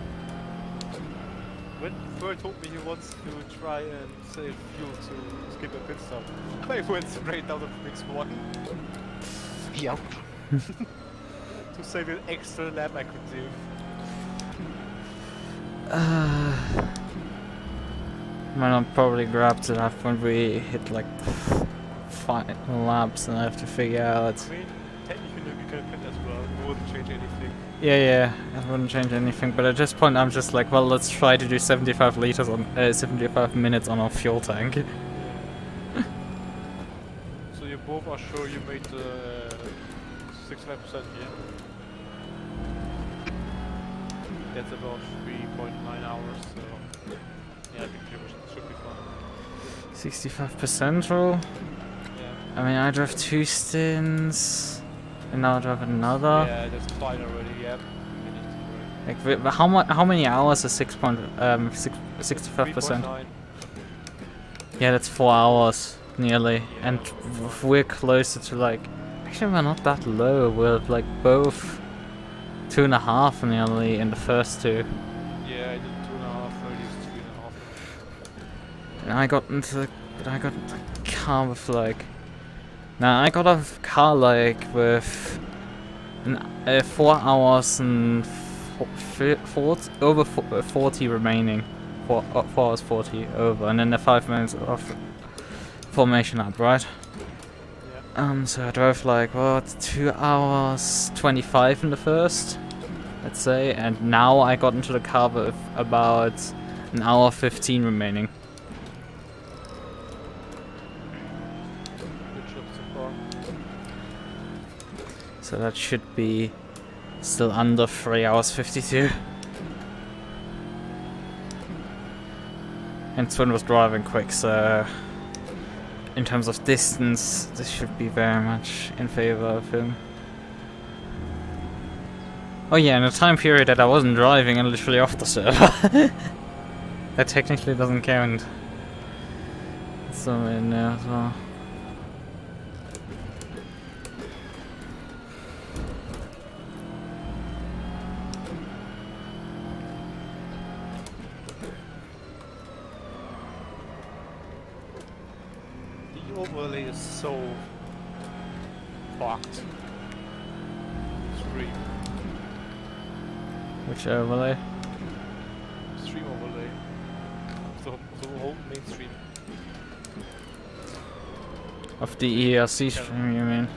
Speaker 5: When Chauffeur told me he wants to try and save fuel to skip a pit stop. I went straight out of mix 1
Speaker 4: Yep.
Speaker 5: to save an extra lap I could do.
Speaker 1: Man, I'll probably grab to that when we hit like 5 laps, and I have to figure out.
Speaker 5: I mean, technically you can pit as well. It wouldn't change anything.
Speaker 1: Yeah, it wouldn't change anything. But at this point, I'm just like, well, let's try to do 75 liters on 75 minutes on our fuel tank.
Speaker 5: So you both are sure you made 65% here? That's about 3.9 hours, so yeah, I think it should be fine.
Speaker 1: 65% rule.
Speaker 5: Yeah.
Speaker 1: I mean, I drove 2 stints, and now I drive another.
Speaker 5: Yeah, that's fine already, yeah.
Speaker 1: Like, how many hours is 65%?
Speaker 5: 3.9.
Speaker 1: Yeah, that's 4 hours nearly,
Speaker 5: Yeah,
Speaker 1: and we're closer to like. Actually, we're not that low. We're like both 2.5 nearly in the first 2.
Speaker 5: Yeah, I did 2.5, 3.5.
Speaker 1: And I got into the car with like. Now I got a car like with 4 hours and 40 remaining. 4 hours 40 over, and then the 5 minutes of formation up, right?
Speaker 5: Yeah.
Speaker 1: So I drove like what 2 hours 25 in the first, let's say, and now I got into the car with about 1 hour 15 remaining.
Speaker 5: Good job so far.
Speaker 1: So that should be still under 3 hours 52. And Twin was driving quick, so in terms of distance, this should be very much in favor of him. Oh yeah, in the time period that I wasn't driving, I'm literally off the server. That technically doesn't count. It's somewhere in there as well.
Speaker 5: The overlay is so fucked. Stream.
Speaker 1: Which overlay?
Speaker 5: Stream overlay. The whole mainstream.
Speaker 1: Of the EERC stream, you mean?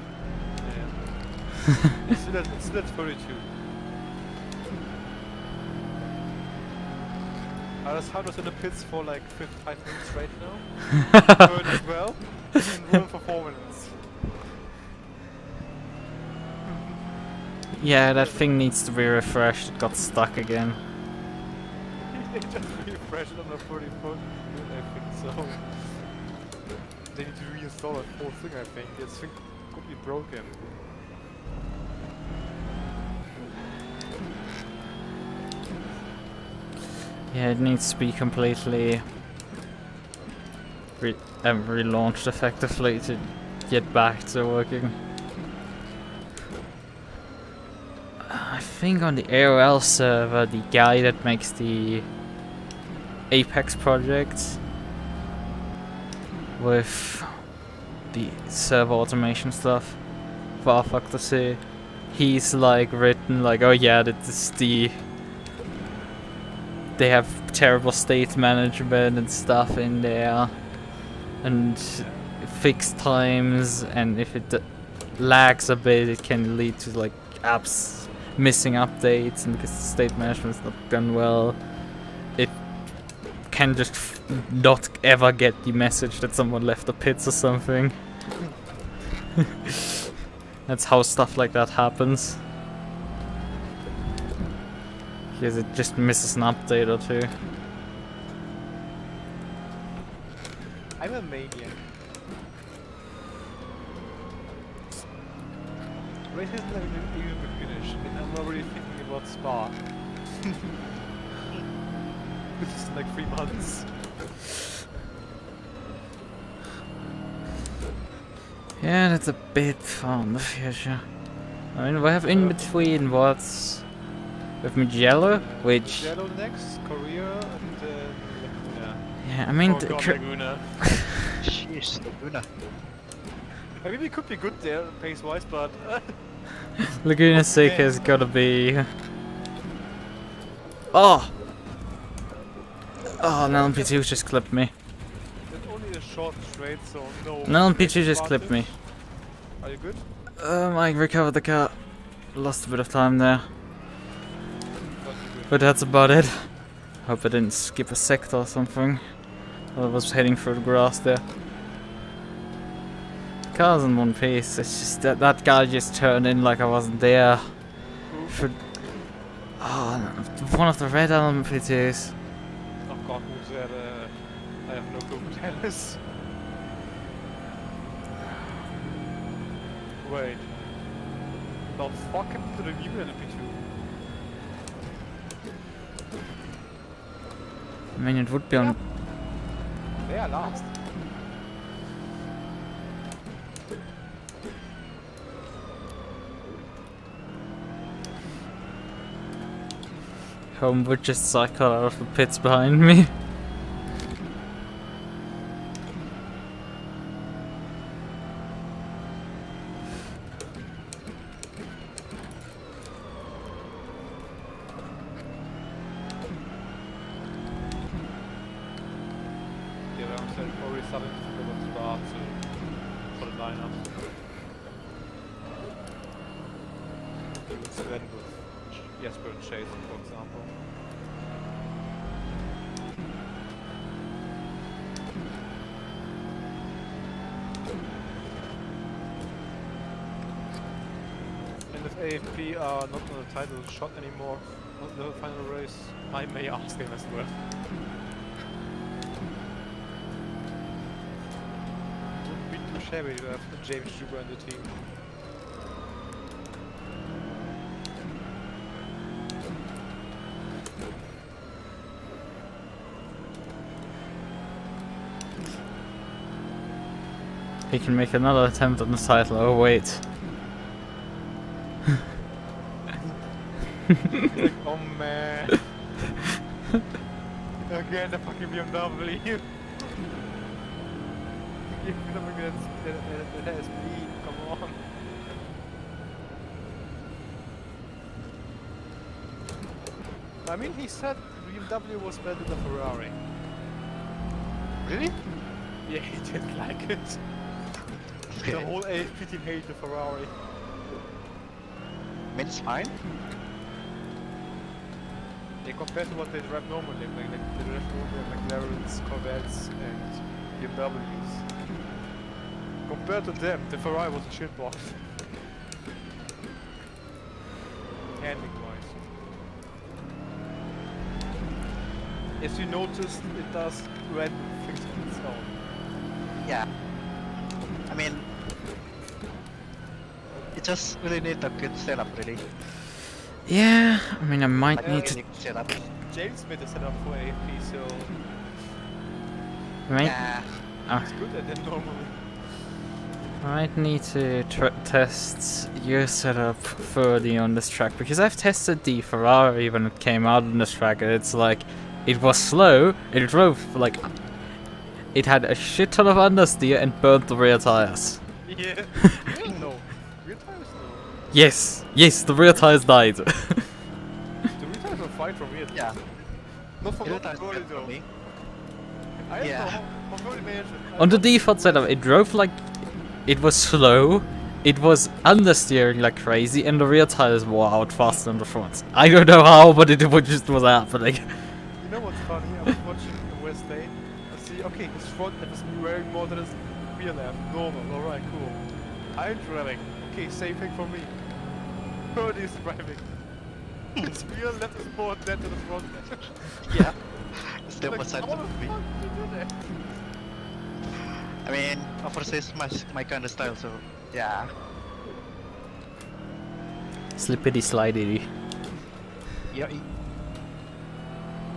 Speaker 5: Yeah. it's still at 32. I was in the pits for like 5 minutes right now. Burn as well. And ruin performance.
Speaker 1: Yeah, that thing needs to be refreshed. It got stuck again.
Speaker 5: They just refreshed it on the 34th, I think so. They need to reinstall that whole thing, I think. This thing could be broken.
Speaker 1: Yeah, it needs to be completely relaunched effectively to get back to working. I think on the AOL server, the guy that makes the Apex project with the server automation stuff for R-Factor, he's like written like, oh yeah, this is they have terrible state management and stuff in there, and fixed times, and if it lags a bit, it can lead to like apps missing updates, and because the state management's not done well, it can just not ever get the message that someone left the pits or something. That's how stuff like that happens. Because it just misses an update or two.
Speaker 5: I'm a maniac. Race hasn't even been finished, and I'm already thinking about Spa. Which is in like 3 months.
Speaker 1: Yeah, that's a bit far in the future. I mean, we have in between what's with Mugello, which
Speaker 5: Mugello next, Korea, and then
Speaker 1: Yeah, I mean,
Speaker 5: Oh god, Laguna.
Speaker 4: Jeez, Laguna.
Speaker 5: I mean, we could be good there, pace-wise, but...
Speaker 1: Laguna Seca has gotta be... Oh! Oh, an LMP2 just clipped me.
Speaker 5: It's only a short straight, so no...
Speaker 1: An LMP2 just clipped me.
Speaker 5: Are you good?
Speaker 1: I recovered the car. Lost a bit of time there. But that's about it. Hope I didn't skip a sector or something. I was heading through the grass there. Car's in one piece. It's just that guy just turned in like I wasn't there. For one of the red LMP2s.
Speaker 5: Oh god, who's that? I have no clue who that is. Wait. The fucking to the new LMP2.
Speaker 1: I mean, it would be on.
Speaker 5: They are last.
Speaker 1: Home would just cycle out of the pits behind me.
Speaker 5: Probably starting to figure what start for the lineup. Let's end with Jesper and Chase, for example. And if AFP are not on the title shot anymore, not in the final race, I may ask him as well. Shabby to have James Schuber in the team.
Speaker 1: He can make another attempt on the title. Oh wait.
Speaker 5: Like, oh man. Again the fucking BMW. That has speed, come on. I mean, he said BMW was better than Ferrari.
Speaker 4: Really?
Speaker 5: Yeah, he didn't like it.
Speaker 4: Okay.
Speaker 5: The whole AFP team hated the Ferrari.
Speaker 4: I mean, it's fine.
Speaker 5: Yeah, compared to what they drive normally, like they drive normally McLarens, Corvettes, and BMWs. Compared to them, the Ferrari was a shitbox. Handling wise. As you noticed, it does random things on its own.
Speaker 4: Yeah. I mean, it just really need a good setup, really.
Speaker 1: Yeah, I mean, I might
Speaker 4: Like,
Speaker 1: need to.
Speaker 4: really good setup.
Speaker 5: James made a setup for AFP, so
Speaker 1: Right?
Speaker 4: Yeah.
Speaker 5: he's good at it normally.
Speaker 1: I might need to test your setup further on this track because I've tested the Ferrari when it came out on this track and it's like it was slow, it drove like it had a shit ton of understeer and burnt the rear tires.
Speaker 5: Yeah. Really no. Rear tires no.
Speaker 1: Yes, the rear tires died.
Speaker 5: The rear tires were fine from here.
Speaker 4: Yeah.
Speaker 5: Not for
Speaker 4: It was
Speaker 5: Ferrari
Speaker 4: good
Speaker 5: though.
Speaker 4: for me.
Speaker 5: I don't
Speaker 4: Yeah.
Speaker 5: know how Ferrari managed it.
Speaker 1: On the default setup, it drove like it was slow, it was understeering like crazy, and the rear tires wore out faster than the front. I don't know how, but it just was happening.
Speaker 5: You know what's funny? I was watching the West Lane. I see, okay, his front left is wearing more than his rear left. Normal, alright, cool. I'm driving. Okay, same thing for me. Birdie is driving. His rear left is more than the front left.
Speaker 4: Yeah. Step
Speaker 5: Like,
Speaker 4: aside
Speaker 5: how
Speaker 4: from
Speaker 5: the
Speaker 4: me.
Speaker 5: fuck did you do that?
Speaker 4: I mean, obviously it's my kind of style, so yeah.
Speaker 1: Slippity slidey.
Speaker 4: Yeah.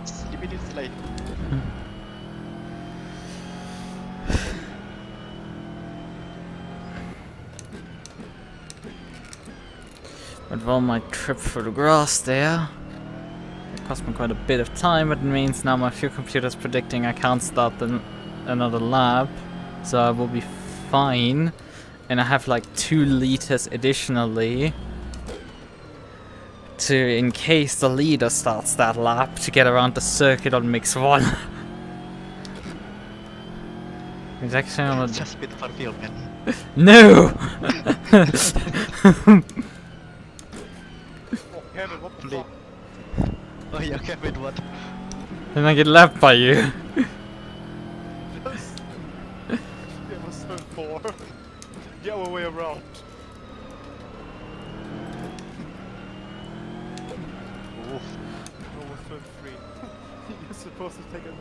Speaker 4: Slippity slide.
Speaker 1: But while my trip through the grass there, I cost me quite a bit of time, but it means now my fuel computer is predicting I can't start another lap, so I will be fine. And I have like 2 liters additionally to, in case the leader starts that lap, to get around the circuit on mix 1. It's actually on
Speaker 4: Just a bit for fuel, man.
Speaker 1: No!
Speaker 5: Oh, Kevin, what the
Speaker 4: Please.
Speaker 5: fuck?
Speaker 4: Oh yeah, Kevin, what?
Speaker 1: Then I get lapped by you.
Speaker 5: Just... it was turn 4. The other way around.
Speaker 4: Oof.
Speaker 5: No, it was turn 3. You're supposed to take a...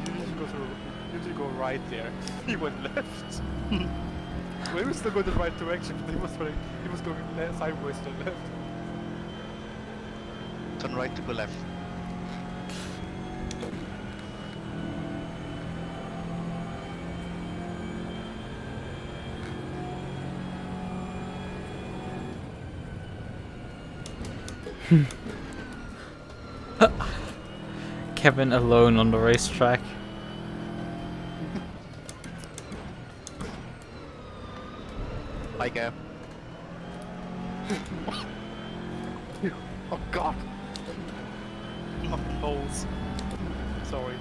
Speaker 5: you need to go right there. He went left. Well, he was still going the right direction, but he was going sideways to the left.
Speaker 4: Turn right to go left.
Speaker 1: Kevin alone on the racetrack.
Speaker 4: Bye, Kev.
Speaker 5: Oh god! My balls. Sorry.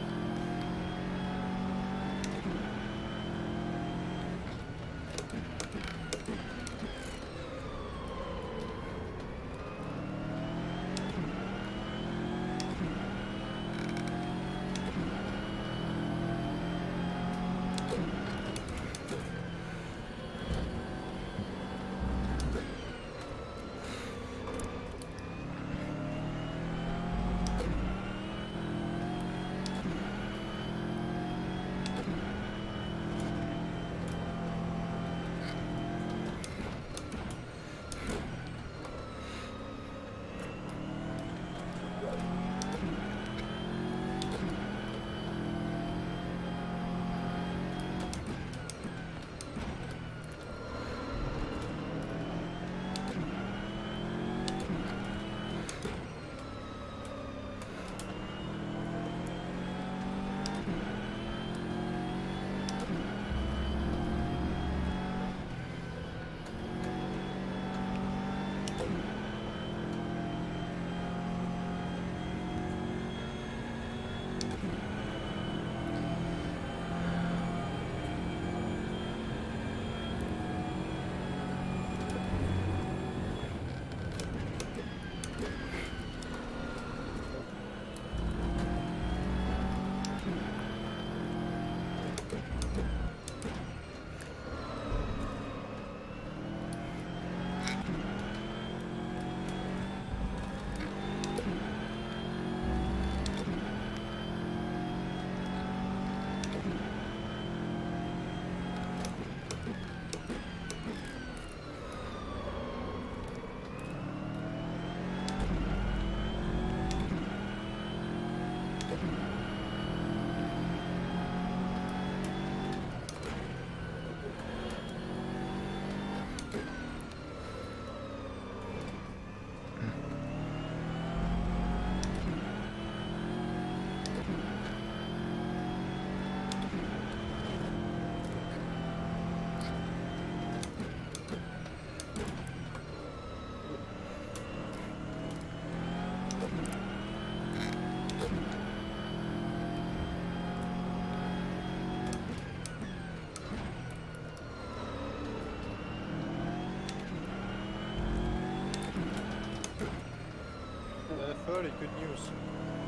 Speaker 5: Ferrari, good news.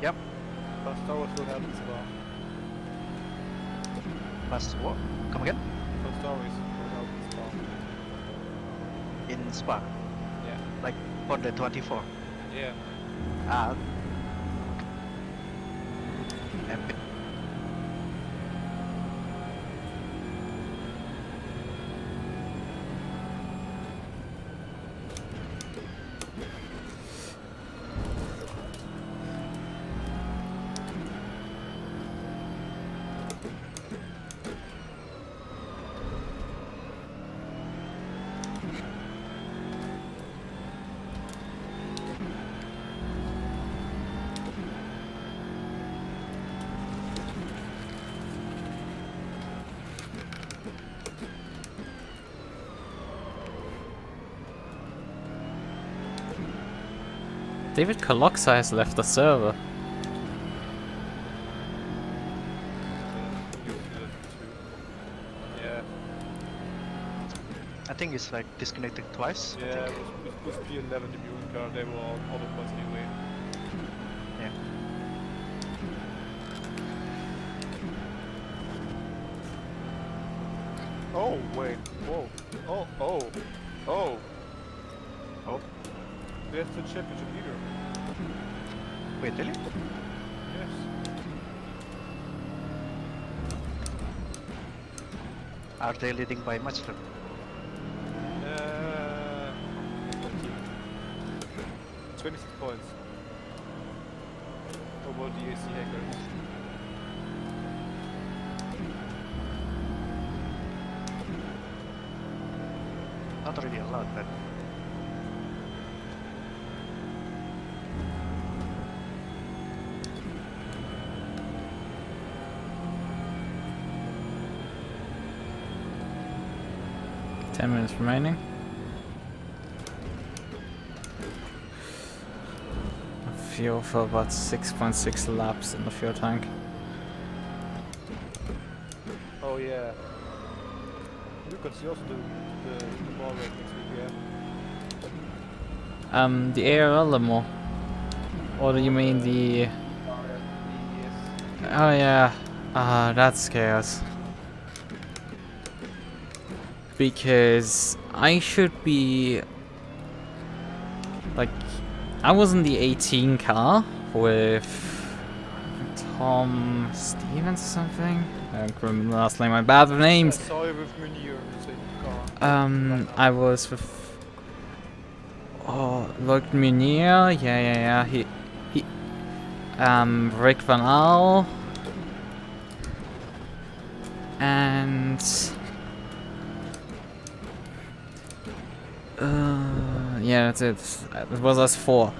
Speaker 4: Yep.
Speaker 5: Fast Towers will help as well.
Speaker 4: Fast what? Come again?
Speaker 5: Fast Towers will help as well.
Speaker 4: In Spa.
Speaker 5: Yeah.
Speaker 4: Like for the 24.
Speaker 5: Yeah.
Speaker 4: Ah. Epic.
Speaker 1: David Coloxa has left the server.
Speaker 5: Yeah,
Speaker 4: I think it's like disconnected twice. I
Speaker 5: yeah,
Speaker 4: think.
Speaker 5: with P11 debuting car, they were all the points anyway.
Speaker 4: Yeah.
Speaker 5: Oh, wait, whoa, oh. That's the championship leader.
Speaker 4: Wait, really?
Speaker 5: Yes.
Speaker 4: Are they leading by much?
Speaker 5: 26 points. Over the AC hackers.
Speaker 4: Not really a lot, but
Speaker 1: 10 minutes remaining. Fuel for about 6.6 laps in the fuel tank.
Speaker 5: Oh yeah. Lukas, you also do the ball race next week, yeah?
Speaker 1: The ARL more. Or do you mean the... Oh yeah. That scares. Because I should be... Like... I was in the 18 car with Tom Stevens or something. I don't remember the last name. I'm bad with
Speaker 5: I
Speaker 1: names.
Speaker 5: saw you with Munir in the same car.
Speaker 1: I was with Luke Munir. Yeah. He Rick Van Aal and yeah, that's it. It was us four.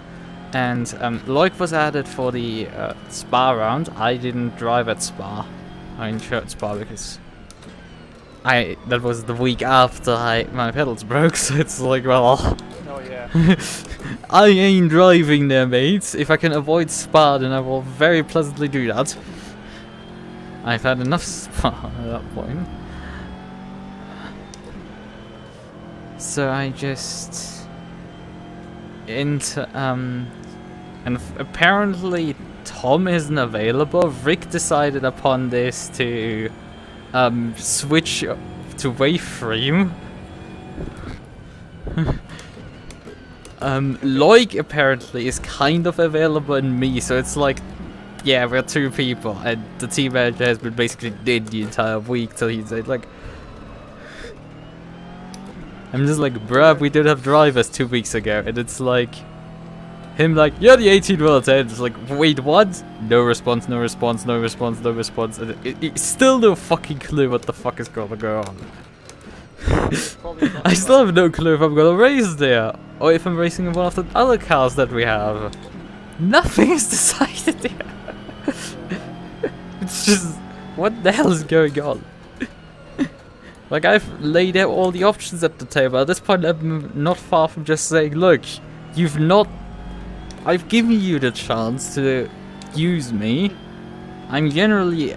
Speaker 1: And Loic was added for the Spa round. I didn't drive at Spa. I insured Spa because that was the week after my pedals broke, so it's like, well,
Speaker 5: Oh yeah.
Speaker 1: I ain't driving there, mates. If I can avoid Spa, then I will very pleasantly do that. I've had enough Spa at that point. So I just and apparently Tom isn't available. Rick decided upon this to switch to Waveframe. Loic apparently is kind of available in me, so it's like, yeah, we're two people, and the team manager has been basically dead the entire week till he said, like, I'm just like, bruh, we did have drivers 2 weeks ago, and it's like, him like, yeah, the 18 will attend. It's like, wait, what? No response, no response, no response, no response. And it's still no fucking clue what the fuck is gonna go on. I still have no clue if I'm gonna race there, or if I'm racing in one of the other cars that we have. Nothing is decided there. It's just, what the hell is going on? Like, I've laid out all the options at the table. At this point, I'm not far from just saying, look, I've given you the chance to use me. I'm generally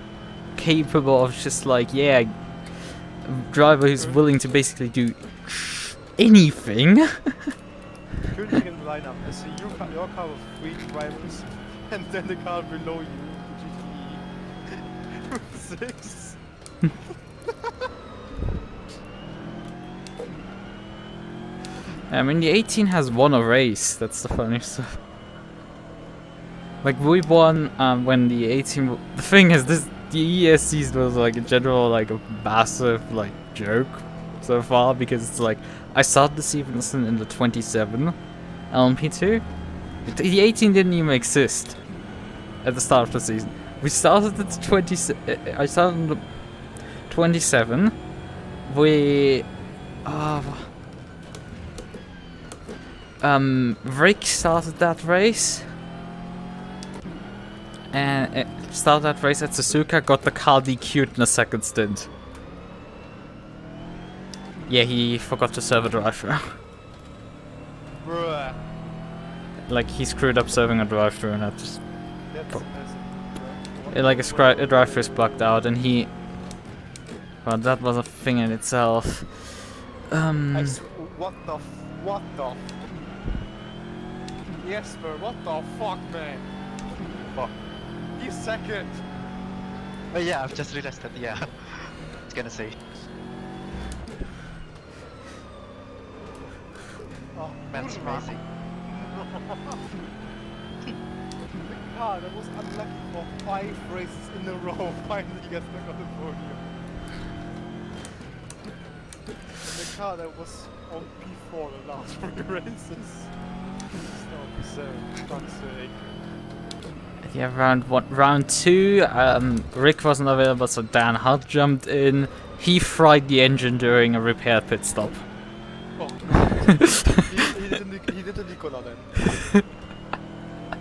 Speaker 1: capable of just like, yeah, a driver who's willing to basically do anything.
Speaker 5: Currently in the lineup, I see your car with 3 drivers, and then the car below you, the GT3, with 6.
Speaker 1: I mean, the 18 has won a race. That's the funny stuff. Like, we won when the 18... The thing is, the EERC was like in general like a massive like joke so far, because it's like, I started the season in the 27 LMP2. The 18 didn't even exist at the start of the season. We started at the 20... I started in the 27. We... Rick started that race, and started that race at Suzuka, got the car DQ'd in a second stint. Yeah, he forgot to server drive.
Speaker 5: Bruh.
Speaker 1: like he screwed up serving a drive-through, and that just
Speaker 5: That's
Speaker 1: like a drive-through is blocked out, and he. Well, that was a thing in itself.
Speaker 5: What the? Jesper, what the fuck, man? Fuck. He's second.
Speaker 4: Oh yeah, I've just realized that. Yeah, I was gonna say.
Speaker 5: Oh,
Speaker 4: That's amazing.
Speaker 5: The car that was unlucky for 5 races in a row finally gets back on the podium. The car that was on P4 the last 3 races. It's now P7, for fuck's sake.
Speaker 1: Yeah, round 2, Rick wasn't available, so Dan Hart jumped in. He fried the engine during a repair pit stop.
Speaker 5: Oh, he did the Nicola then.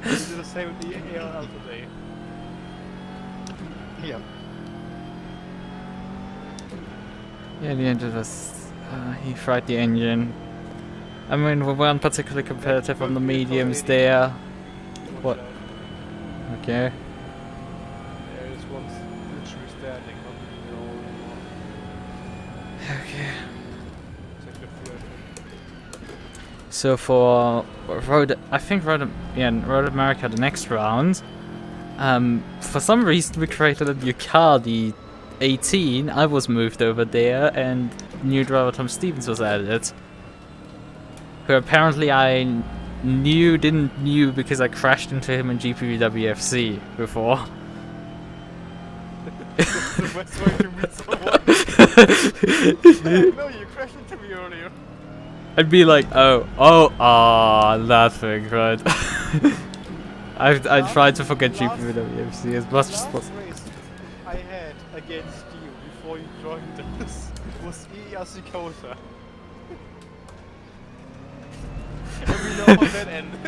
Speaker 5: He did the same with the ARL today.
Speaker 4: Yeah.
Speaker 1: Yeah, the engine was. He fried the engine. I mean, we weren't particularly competitive on the mediums there. What? Okay.
Speaker 5: There is one literally standing, not moving at all anymore.
Speaker 1: Okay.
Speaker 5: Check the fuel.
Speaker 1: So for Road America, the next round, for some reason we created a new car, the 18. I was moved over there, and new driver Tom Stevens was added. Who apparently I didn't knew because I crashed into him in GPWFC before.
Speaker 5: That's the best way to meet someone. No, you crashed into me earlier.
Speaker 1: I'd be like, that thing, right? I tried to forget GPWFC as much as
Speaker 5: Last
Speaker 1: possible.
Speaker 5: race I had against you before you joined us was EERC Kota. And we know how that ended.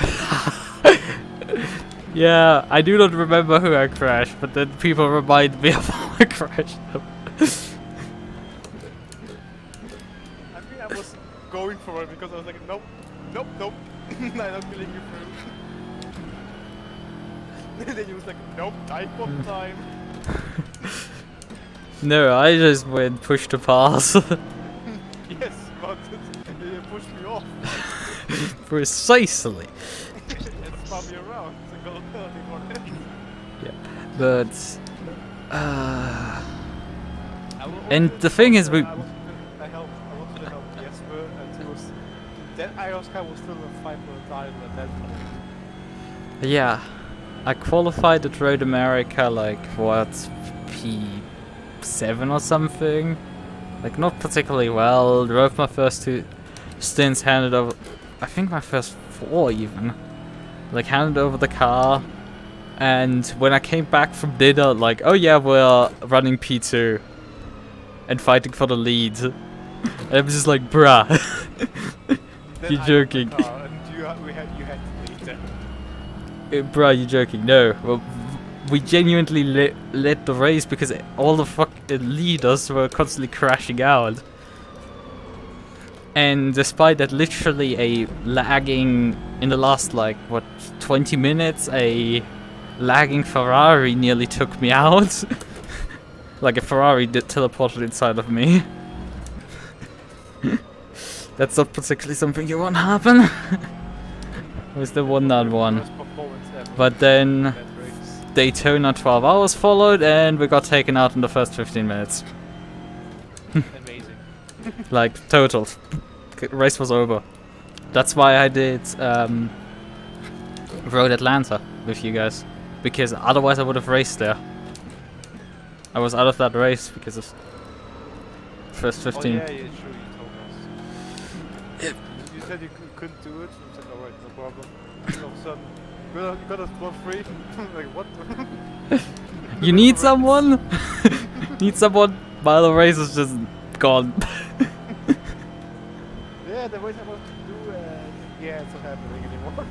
Speaker 1: Yeah, I do not remember who I crashed, but then people remind me of how I crashed them.
Speaker 5: I mean, I was going for it because I was like, nope, I'm not killing you through. And then he was like, nope, dive bomb time.
Speaker 1: No, I just went push to pass.
Speaker 5: Yes, but you pushed me off
Speaker 1: Precisely.
Speaker 5: and spun me around. So go for it.
Speaker 1: Yeah, but
Speaker 5: I
Speaker 1: And
Speaker 5: wanted
Speaker 1: the
Speaker 5: to
Speaker 1: thing
Speaker 5: help,
Speaker 1: is, we-
Speaker 5: I wanted to help Jesper, and he was that Iros guy was still in a fight for the title at that point.
Speaker 1: yeah, I qualified at Road America like what, P7 or something. Like not particularly well. Drove my first 2 stints, handed over. I think my first 4 even. Like handed over the car, and when I came back from dinner, like, oh yeah, we're running P2 and fighting for the lead. And I was just like, bruh.
Speaker 5: Then
Speaker 1: You're
Speaker 5: I
Speaker 1: joking.
Speaker 5: got the car, and you had to lead then.
Speaker 1: Bruh, you're joking. No. Well, we genuinely led the race because all the fucking leaders were constantly crashing out. And despite that, literally a lagging, in the last, like, what, 20 minutes, a lagging Ferrari nearly took me out. Like a Ferrari did teleported inside of me. That's not particularly something you want to happen. It was the 1-1.
Speaker 5: Worst performance ever
Speaker 1: But then
Speaker 5: in that race.
Speaker 1: Daytona 12 hours followed, and we got taken out in the first 15 minutes.
Speaker 5: Amazing.
Speaker 1: Like, total. Race was over. That's why I did Road Atlanta with you guys. Because otherwise I would have raced there. I was out of that race because of first 15.
Speaker 5: Oh yeah, true, you told us.
Speaker 1: Yep.
Speaker 5: You said you couldn't do it, so I said, alright, no problem. All of a sudden, you got us 1-3. Like, what?
Speaker 1: You need someone? Need someone? While the race is just gone.
Speaker 5: Yeah, the race I wanted to do, yeah, it's not happening anymore.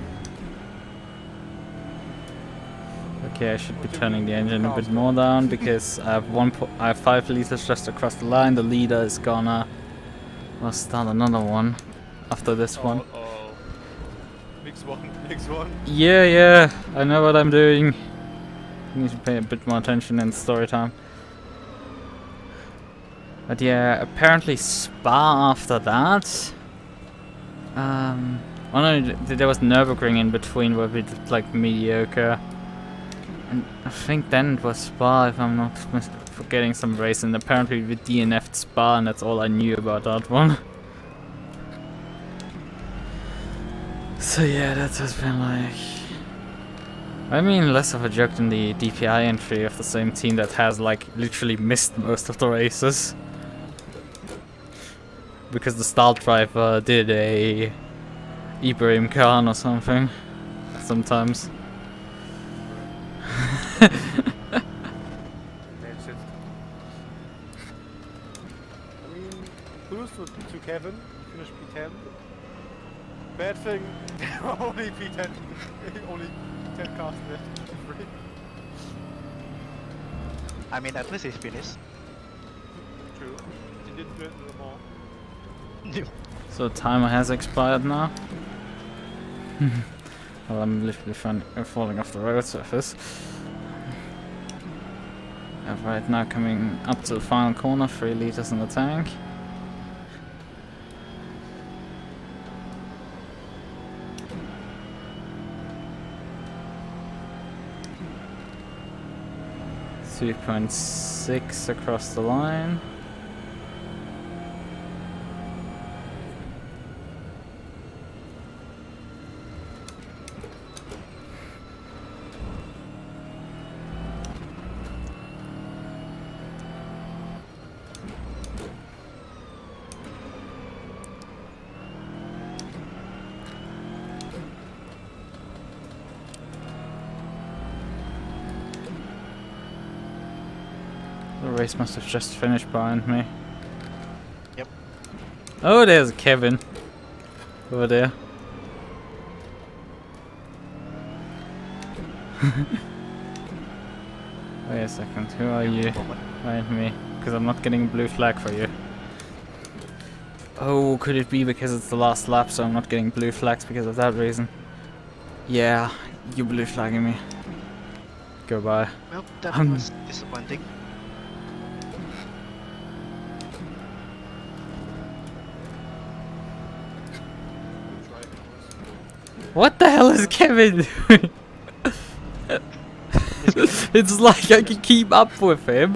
Speaker 1: Okay, I should be turning the engine a bit more down because I have I have 5 liters just across the line. The leader is gonna. We'll start another one after this one.
Speaker 5: Oh. Next one.
Speaker 1: Yeah, I know what I'm doing. Need to pay a bit more attention in story time. But yeah, apparently Spa after that. Oh no, there was Nürburgring in between where we did like mediocre. And I think then it was Spa if I'm not forgetting some race, and apparently we DNF'd Spa, and that's all I knew about that one. So yeah, that has been like... I mean, less of a joke than the DPI entry of the same team that has like literally missed most of the races. Because the start driver did a Ibrahim Khan or something. Sometimes.
Speaker 5: That's it. I mean, kudos to Kevin. He finished P10. Bad thing, only P10. Only 10 cars left.
Speaker 4: I mean, at least he's finished.
Speaker 5: True. He didn't do it no more.
Speaker 1: So timer has expired now. Well, I'm literally falling off the road surface. Right now coming up to the final corner, 3 liters in the tank. .6 across the line. The race must have just finished behind me.
Speaker 4: Yep.
Speaker 1: Oh, there's Kevin. Over there. Wait a second, who are you? Behind me. Because I'm not getting a blue flag for you. Oh, could it be because it's the last lap, so I'm not getting blue flags because of that reason? Yeah, you blue flagging me. Goodbye.
Speaker 4: Well, that was disappointing.
Speaker 1: What the hell is Kevin doing? It's like I can keep up with him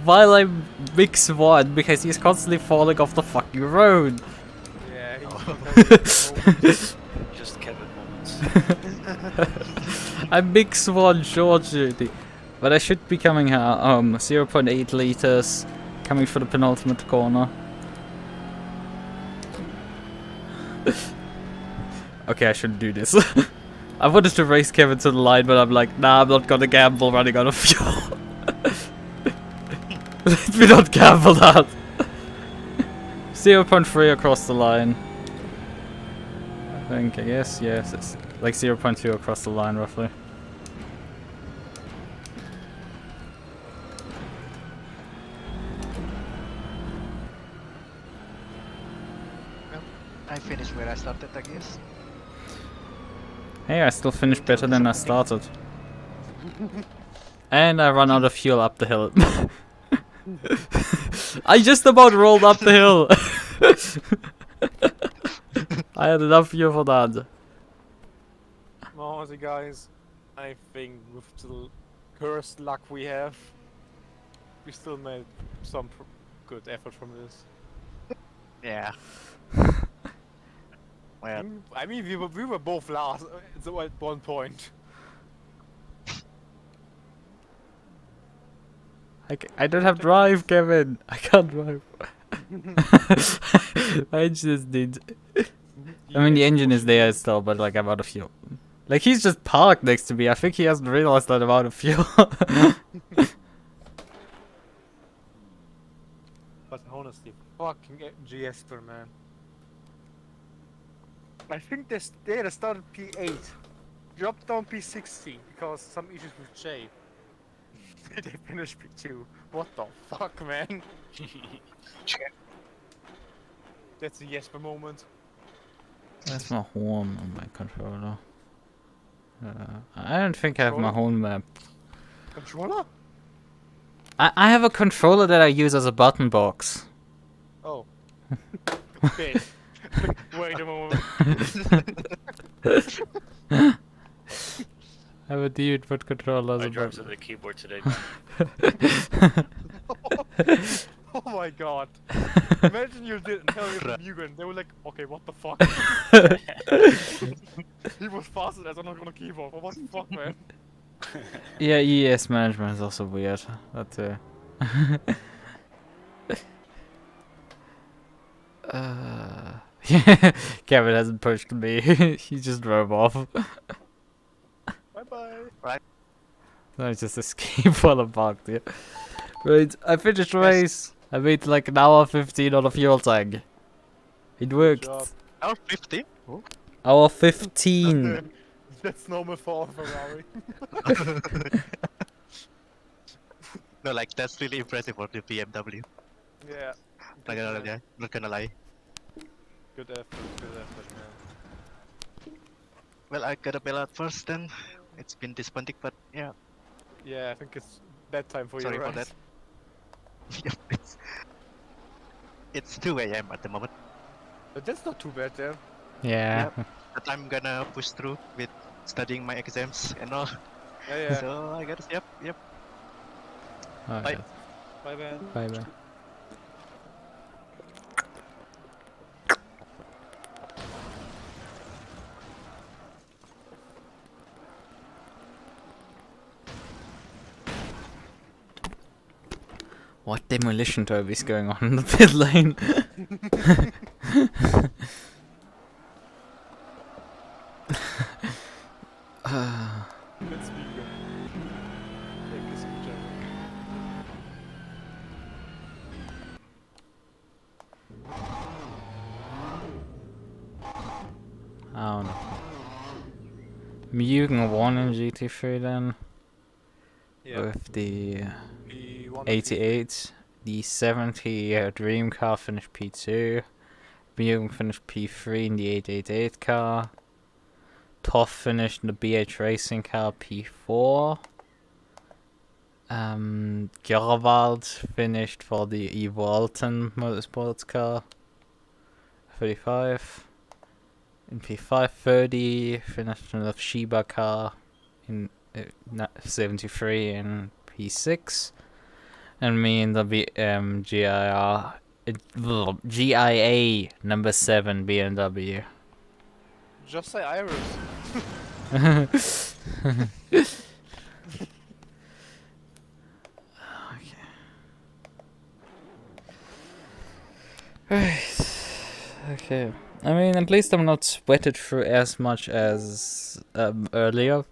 Speaker 1: while I'm mix one because he's constantly falling off the fucking road.
Speaker 5: Yeah,
Speaker 2: Just Kevin moments.
Speaker 1: I'm mix one short duty. But I should be coming out 0.8 liters coming for the penultimate corner. Okay, I shouldn't do this. I wanted to race Kevin to the line, but I'm like, nah, I'm not gonna gamble running out of fuel. Let me not gamble that. 0.3 across the line. I think, yes, it's like 0.2 across the line, roughly.
Speaker 4: Well, I finished where I started, I guess.
Speaker 1: Hey, I still finished better than I started. And I run out of fuel up the hill. I just about rolled up the hill. I had enough fuel for that.
Speaker 5: honestly, guys, I think with the cursed luck we have, we still made some good effort from this.
Speaker 4: Yeah. Well,
Speaker 5: I mean, we were both last at one point.
Speaker 1: I don't have drive, Kevin. I can't drive. My engine is dead. I mean, the engine is there still, but like I'm out of fuel. Like he's just parked next to me. I think he hasn't realized that I'm out of fuel.
Speaker 5: But honestly, fucking Jesper, man. I think they started P8, dropped down P16 because some issues with J. They finished P2. What the fuck, man? That's a Jesper moment.
Speaker 1: Where's my horn on my controller? I don't think I have my horn map.
Speaker 5: Controller?
Speaker 1: I have a controller that I use as a button box.
Speaker 5: Oh. Okay. Wait a moment.
Speaker 1: I have a D-input controller as
Speaker 2: I
Speaker 1: a
Speaker 2: dropped to
Speaker 1: button.
Speaker 2: the keyboard today, man.
Speaker 5: Oh my god. Imagine you didn't tell me the MUQU. They were like, okay, what the fuck? He was faster as I'm not gonna keyboard. What the fuck, man?
Speaker 1: Yeah, ES management is also weird. But, Kevin hasn't pushed me. He just drove off.
Speaker 5: Bye bye.
Speaker 1: No, it's just escape for the bug, yeah. Right, I finished the race. I made like an hour 15 on a fuel tank. It worked.
Speaker 5: Job.
Speaker 4: Oh, 50? Oh.
Speaker 1: Hour 15.
Speaker 5: That's normal for a Ferrari.
Speaker 4: No, like that's really impressive for the BMW.
Speaker 5: Yeah.
Speaker 4: Not gonna lie.
Speaker 5: Good effort, man.
Speaker 4: Well, I gotta bail out first then. It's been disappointing, but yeah.
Speaker 5: Yeah, I think it's bedtime for
Speaker 4: Sorry
Speaker 5: you,
Speaker 4: for
Speaker 5: right?
Speaker 4: that. Yep, it's 2 AM at the moment.
Speaker 5: But that's not too bad, then.
Speaker 1: Yeah.
Speaker 4: But I'm gonna push through with studying my exams and all.
Speaker 5: Yeah.
Speaker 4: So I guess, yep.
Speaker 1: Oh,
Speaker 4: Bye.
Speaker 1: yeah.
Speaker 5: Bye, man.
Speaker 1: Bye bye. What demolition derby is going on in the pit lane?
Speaker 5: Good speaker. Thank you so much,
Speaker 1: Oh no. MUQU won in GT3 then.
Speaker 5: Yeah.
Speaker 1: With the
Speaker 5: He won
Speaker 1: 88. The 70 Dream car finished P2. MUQU finished P3 in the 888 car. Toff finished in the BH Racing car P4. Gerwald finished for the Evolten Motorsports car 35. In P5 30 finished in the Shiba car in 73 in P6. And me in the GIA number 7 BMW.
Speaker 5: Just say Iris.
Speaker 1: Right. Okay. I mean, at least I'm not sweated through as much as earlier.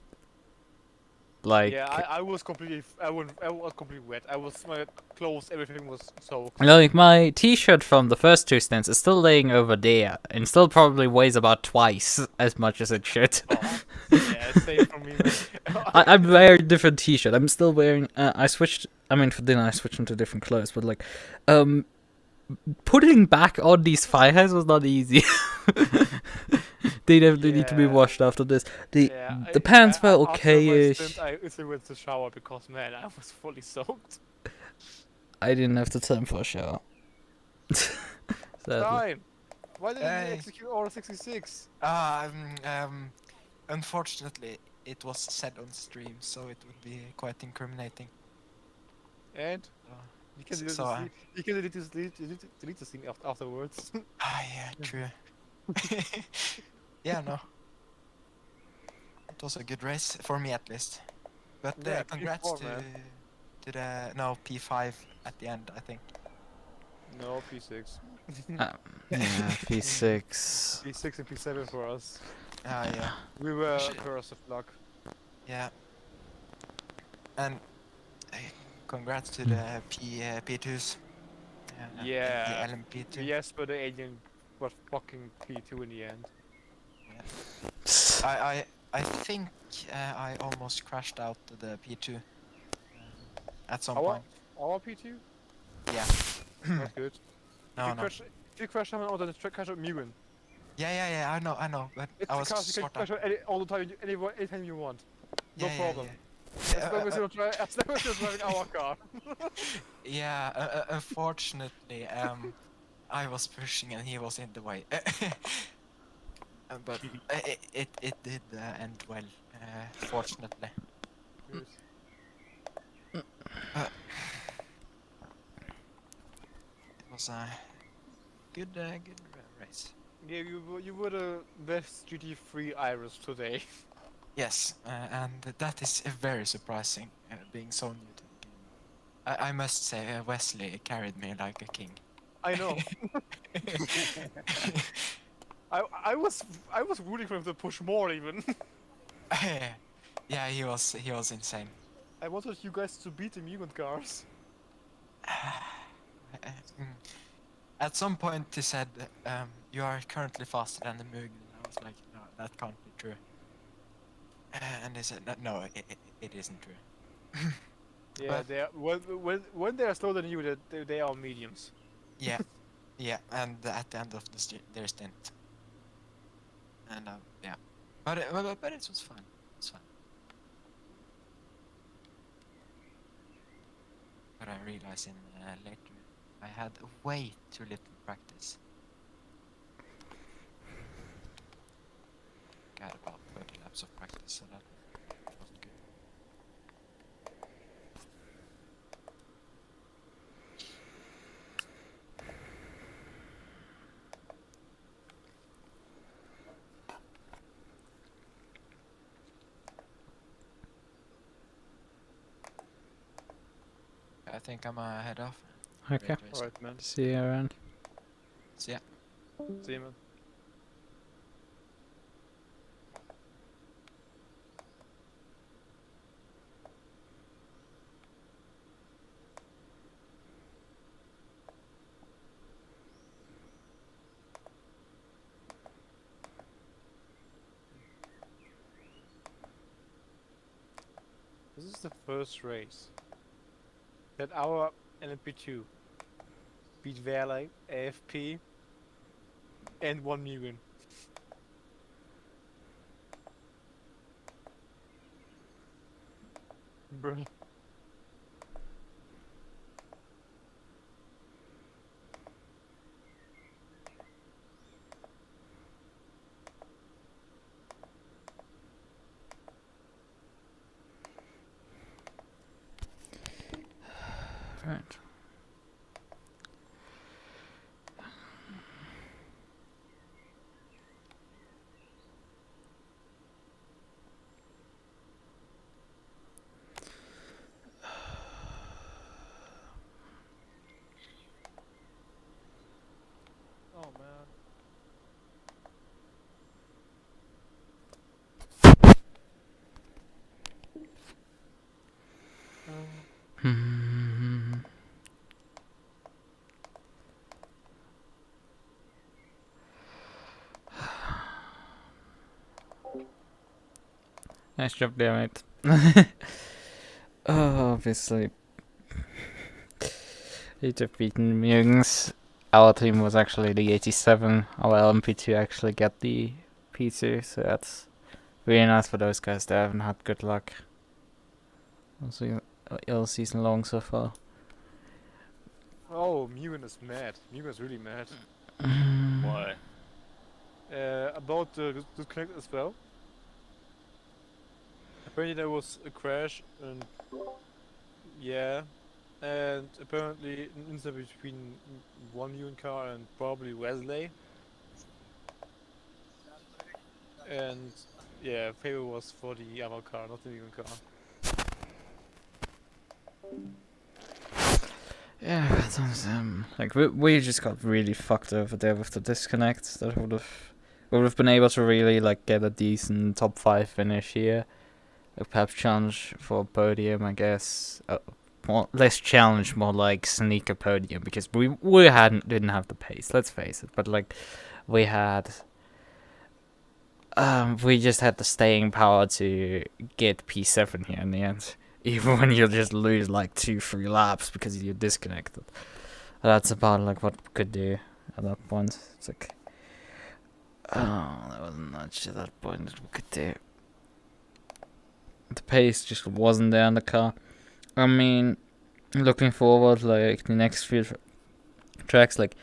Speaker 1: Like,
Speaker 5: Yeah, I was completely, I was completely wet. My clothes, everything was soaked.
Speaker 1: like my T-shirt from the first two stints is still laying over there, and still probably weighs about twice as much as it should.
Speaker 5: Oh, yeah, same for me. Man.
Speaker 1: I'm wearing a different T-shirt. I'm still wearing. I switched. I mean, for dinner I switched into different clothes, but like, putting back on these fire hats was not easy. They definitely need to be washed after this. The pants were okay-ish.
Speaker 5: I instantly went to the shower because, man, I was fully soaked.
Speaker 1: I didn't have the time for a shower. Sadly.
Speaker 5: Fine. Why didn't you execute Order 66?
Speaker 6: Unfortunately, it was said on stream, so it would be quite incriminating.
Speaker 5: And? You can delete the scene afterwards.
Speaker 6: Yeah, true. Yeah, no. It was a good race, for me at least. But
Speaker 5: Yeah,
Speaker 6: congrats
Speaker 5: P4,
Speaker 6: to
Speaker 5: man.
Speaker 6: the P5 at the end, I think.
Speaker 5: No, P6.
Speaker 1: Yeah, P6.
Speaker 5: P6 and P7 for us.
Speaker 6: Yeah.
Speaker 5: We were
Speaker 6: Shit.
Speaker 5: curse of luck.
Speaker 6: Yeah. And congrats to the P2s.
Speaker 5: Yeah.
Speaker 6: The LMP2.
Speaker 5: Yes, but the alien was fucking P2 in the end.
Speaker 6: I think I almost crashed out the P2 at some
Speaker 5: Our
Speaker 6: point.
Speaker 5: P2?
Speaker 6: Yeah.
Speaker 5: That's good.
Speaker 6: No.
Speaker 5: If you crash someone, or then crash out MUQU.
Speaker 6: Yeah, I know, but
Speaker 5: It's
Speaker 6: I
Speaker 5: the
Speaker 6: was
Speaker 5: cars you can
Speaker 6: sort of...
Speaker 5: crash all the time, anytime you want. No
Speaker 6: Yeah,
Speaker 5: problem.
Speaker 6: yeah.
Speaker 5: As long as you're driving our car.
Speaker 6: Yeah, unfortunately, I was pushing and he was in the way. But it did end well, fortunately.
Speaker 5: Good.
Speaker 6: Uh, it was a good race.
Speaker 5: Yeah, you were the best GT3 Iris today.
Speaker 6: Yes, and that is very surprising, being so new to the game. I must say, Wesley carried me like a king.
Speaker 5: I know. I was rooting for him to push more even.
Speaker 6: Yeah, he was insane.
Speaker 5: I wanted you guys to beat the mutant cars.
Speaker 6: At some point he said, you are currently faster than the MUQU, and I was like, no, that can't be true. And they said, no, it isn't true.
Speaker 5: Yeah,
Speaker 6: But-
Speaker 5: they are, when they are slower than you, they are mediums.
Speaker 6: Yeah, yeah, and at the end of their stint. And yeah, but it was fun. It was fun. But I realized in later I had way too little practice. Got about 30 laps of practice, so that wasn't good. I think I'm head off.
Speaker 1: Okay.
Speaker 6: Great race.
Speaker 5: Alright, man.
Speaker 1: See you around.
Speaker 6: So yeah.
Speaker 5: See you, man. This is the first race that our LMP2 beat Verley, AFP, and won Mugen. Bruh.
Speaker 1: Right.
Speaker 5: Oh man.
Speaker 1: Hmm. Nice job there, mate. Oh, obviously. You'd have beaten Mugens. Our team was actually the 87. Our LMP2 actually got the P2, so that's really nice for those guys. They haven't had good luck. Also, all season long so far.
Speaker 5: Oh, Mugen is mad. Mugen is really mad.
Speaker 2: Why?
Speaker 5: About the disconnect as well. Apparently there was a crash and yeah, and apparently an incident between one Mugen car and probably Wesley. And yeah, favor was for the other car, not the Mugen car.
Speaker 1: Yeah, but like we just got really fucked over there with the disconnect. That would have been able to really like get a decent top 5 finish here. Like perhaps challenge for a podium, I guess. More less challenge, more like sneak a podium, because we didn't have the pace. Let's face it. But like we had. We just had the staying power to get P7 here in the end. Even when you just lose like 2-3 laps because you're disconnected. That's about like what we could do at that point. It's like Oh, there wasn't much at that point that we could do. The pace just wasn't there on the car. I mean, looking forward, like the next few tracks, like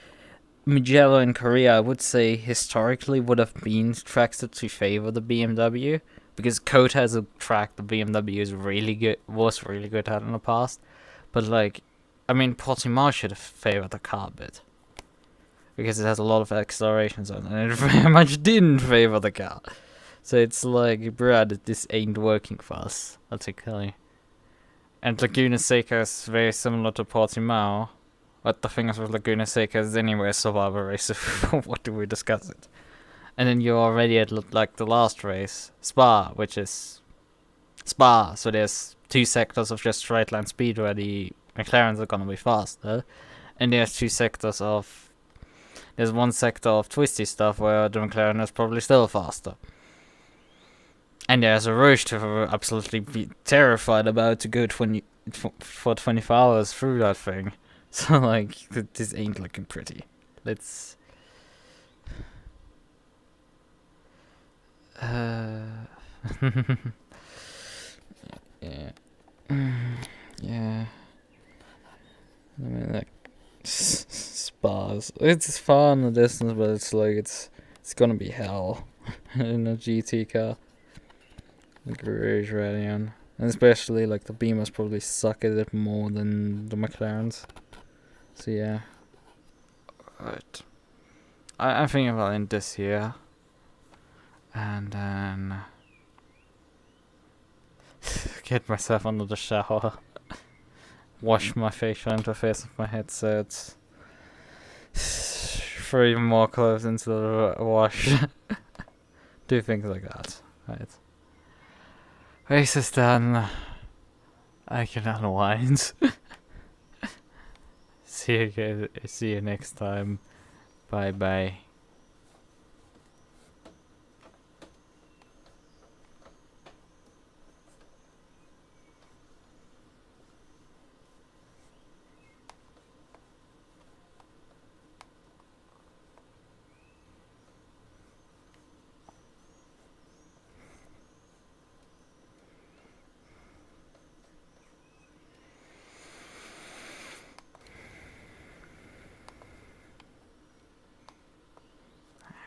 Speaker 1: Mugello in Korea, I would say historically would have been tracks to favor the BMW, because Code has a track the BMW is was really good at in the past. But like, I mean, Portimao should have favored the car a bit, because it has a lot of accelerations on it, and it very much didn't favor the car. So it's like, bruh, this ain't working for us, particularly. And Laguna Seca is very similar to Portimao. But the thing is with Laguna Seca is anyway a survival race, so what do we discuss it? And then you're already at like the last race, Spa, which is Spa, so there's 2 sectors of just straight line speed where the McLarens are gonna be faster. And there's 2 sectors of... There's 1 sector of twisty stuff where the McLaren is probably still faster. And there's a rush to absolutely be terrified about to go for 24 hours through that thing. So like, this ain't looking pretty. Let's... yeah. Yeah. I mean, like, Spas. It's far in the distance, but it's like, it's gonna be hell in a GT car. The garage Radeon. And especially, like, the Beamers probably suck at it more than the McLarens. So, yeah. Right. I think I'll end this here. And then... get myself under the shower. Wash my facial interface of my headset. Throw even more clothes into the wash. Do things like that. Right. Race is done. I can unwind. See you next time. Bye bye.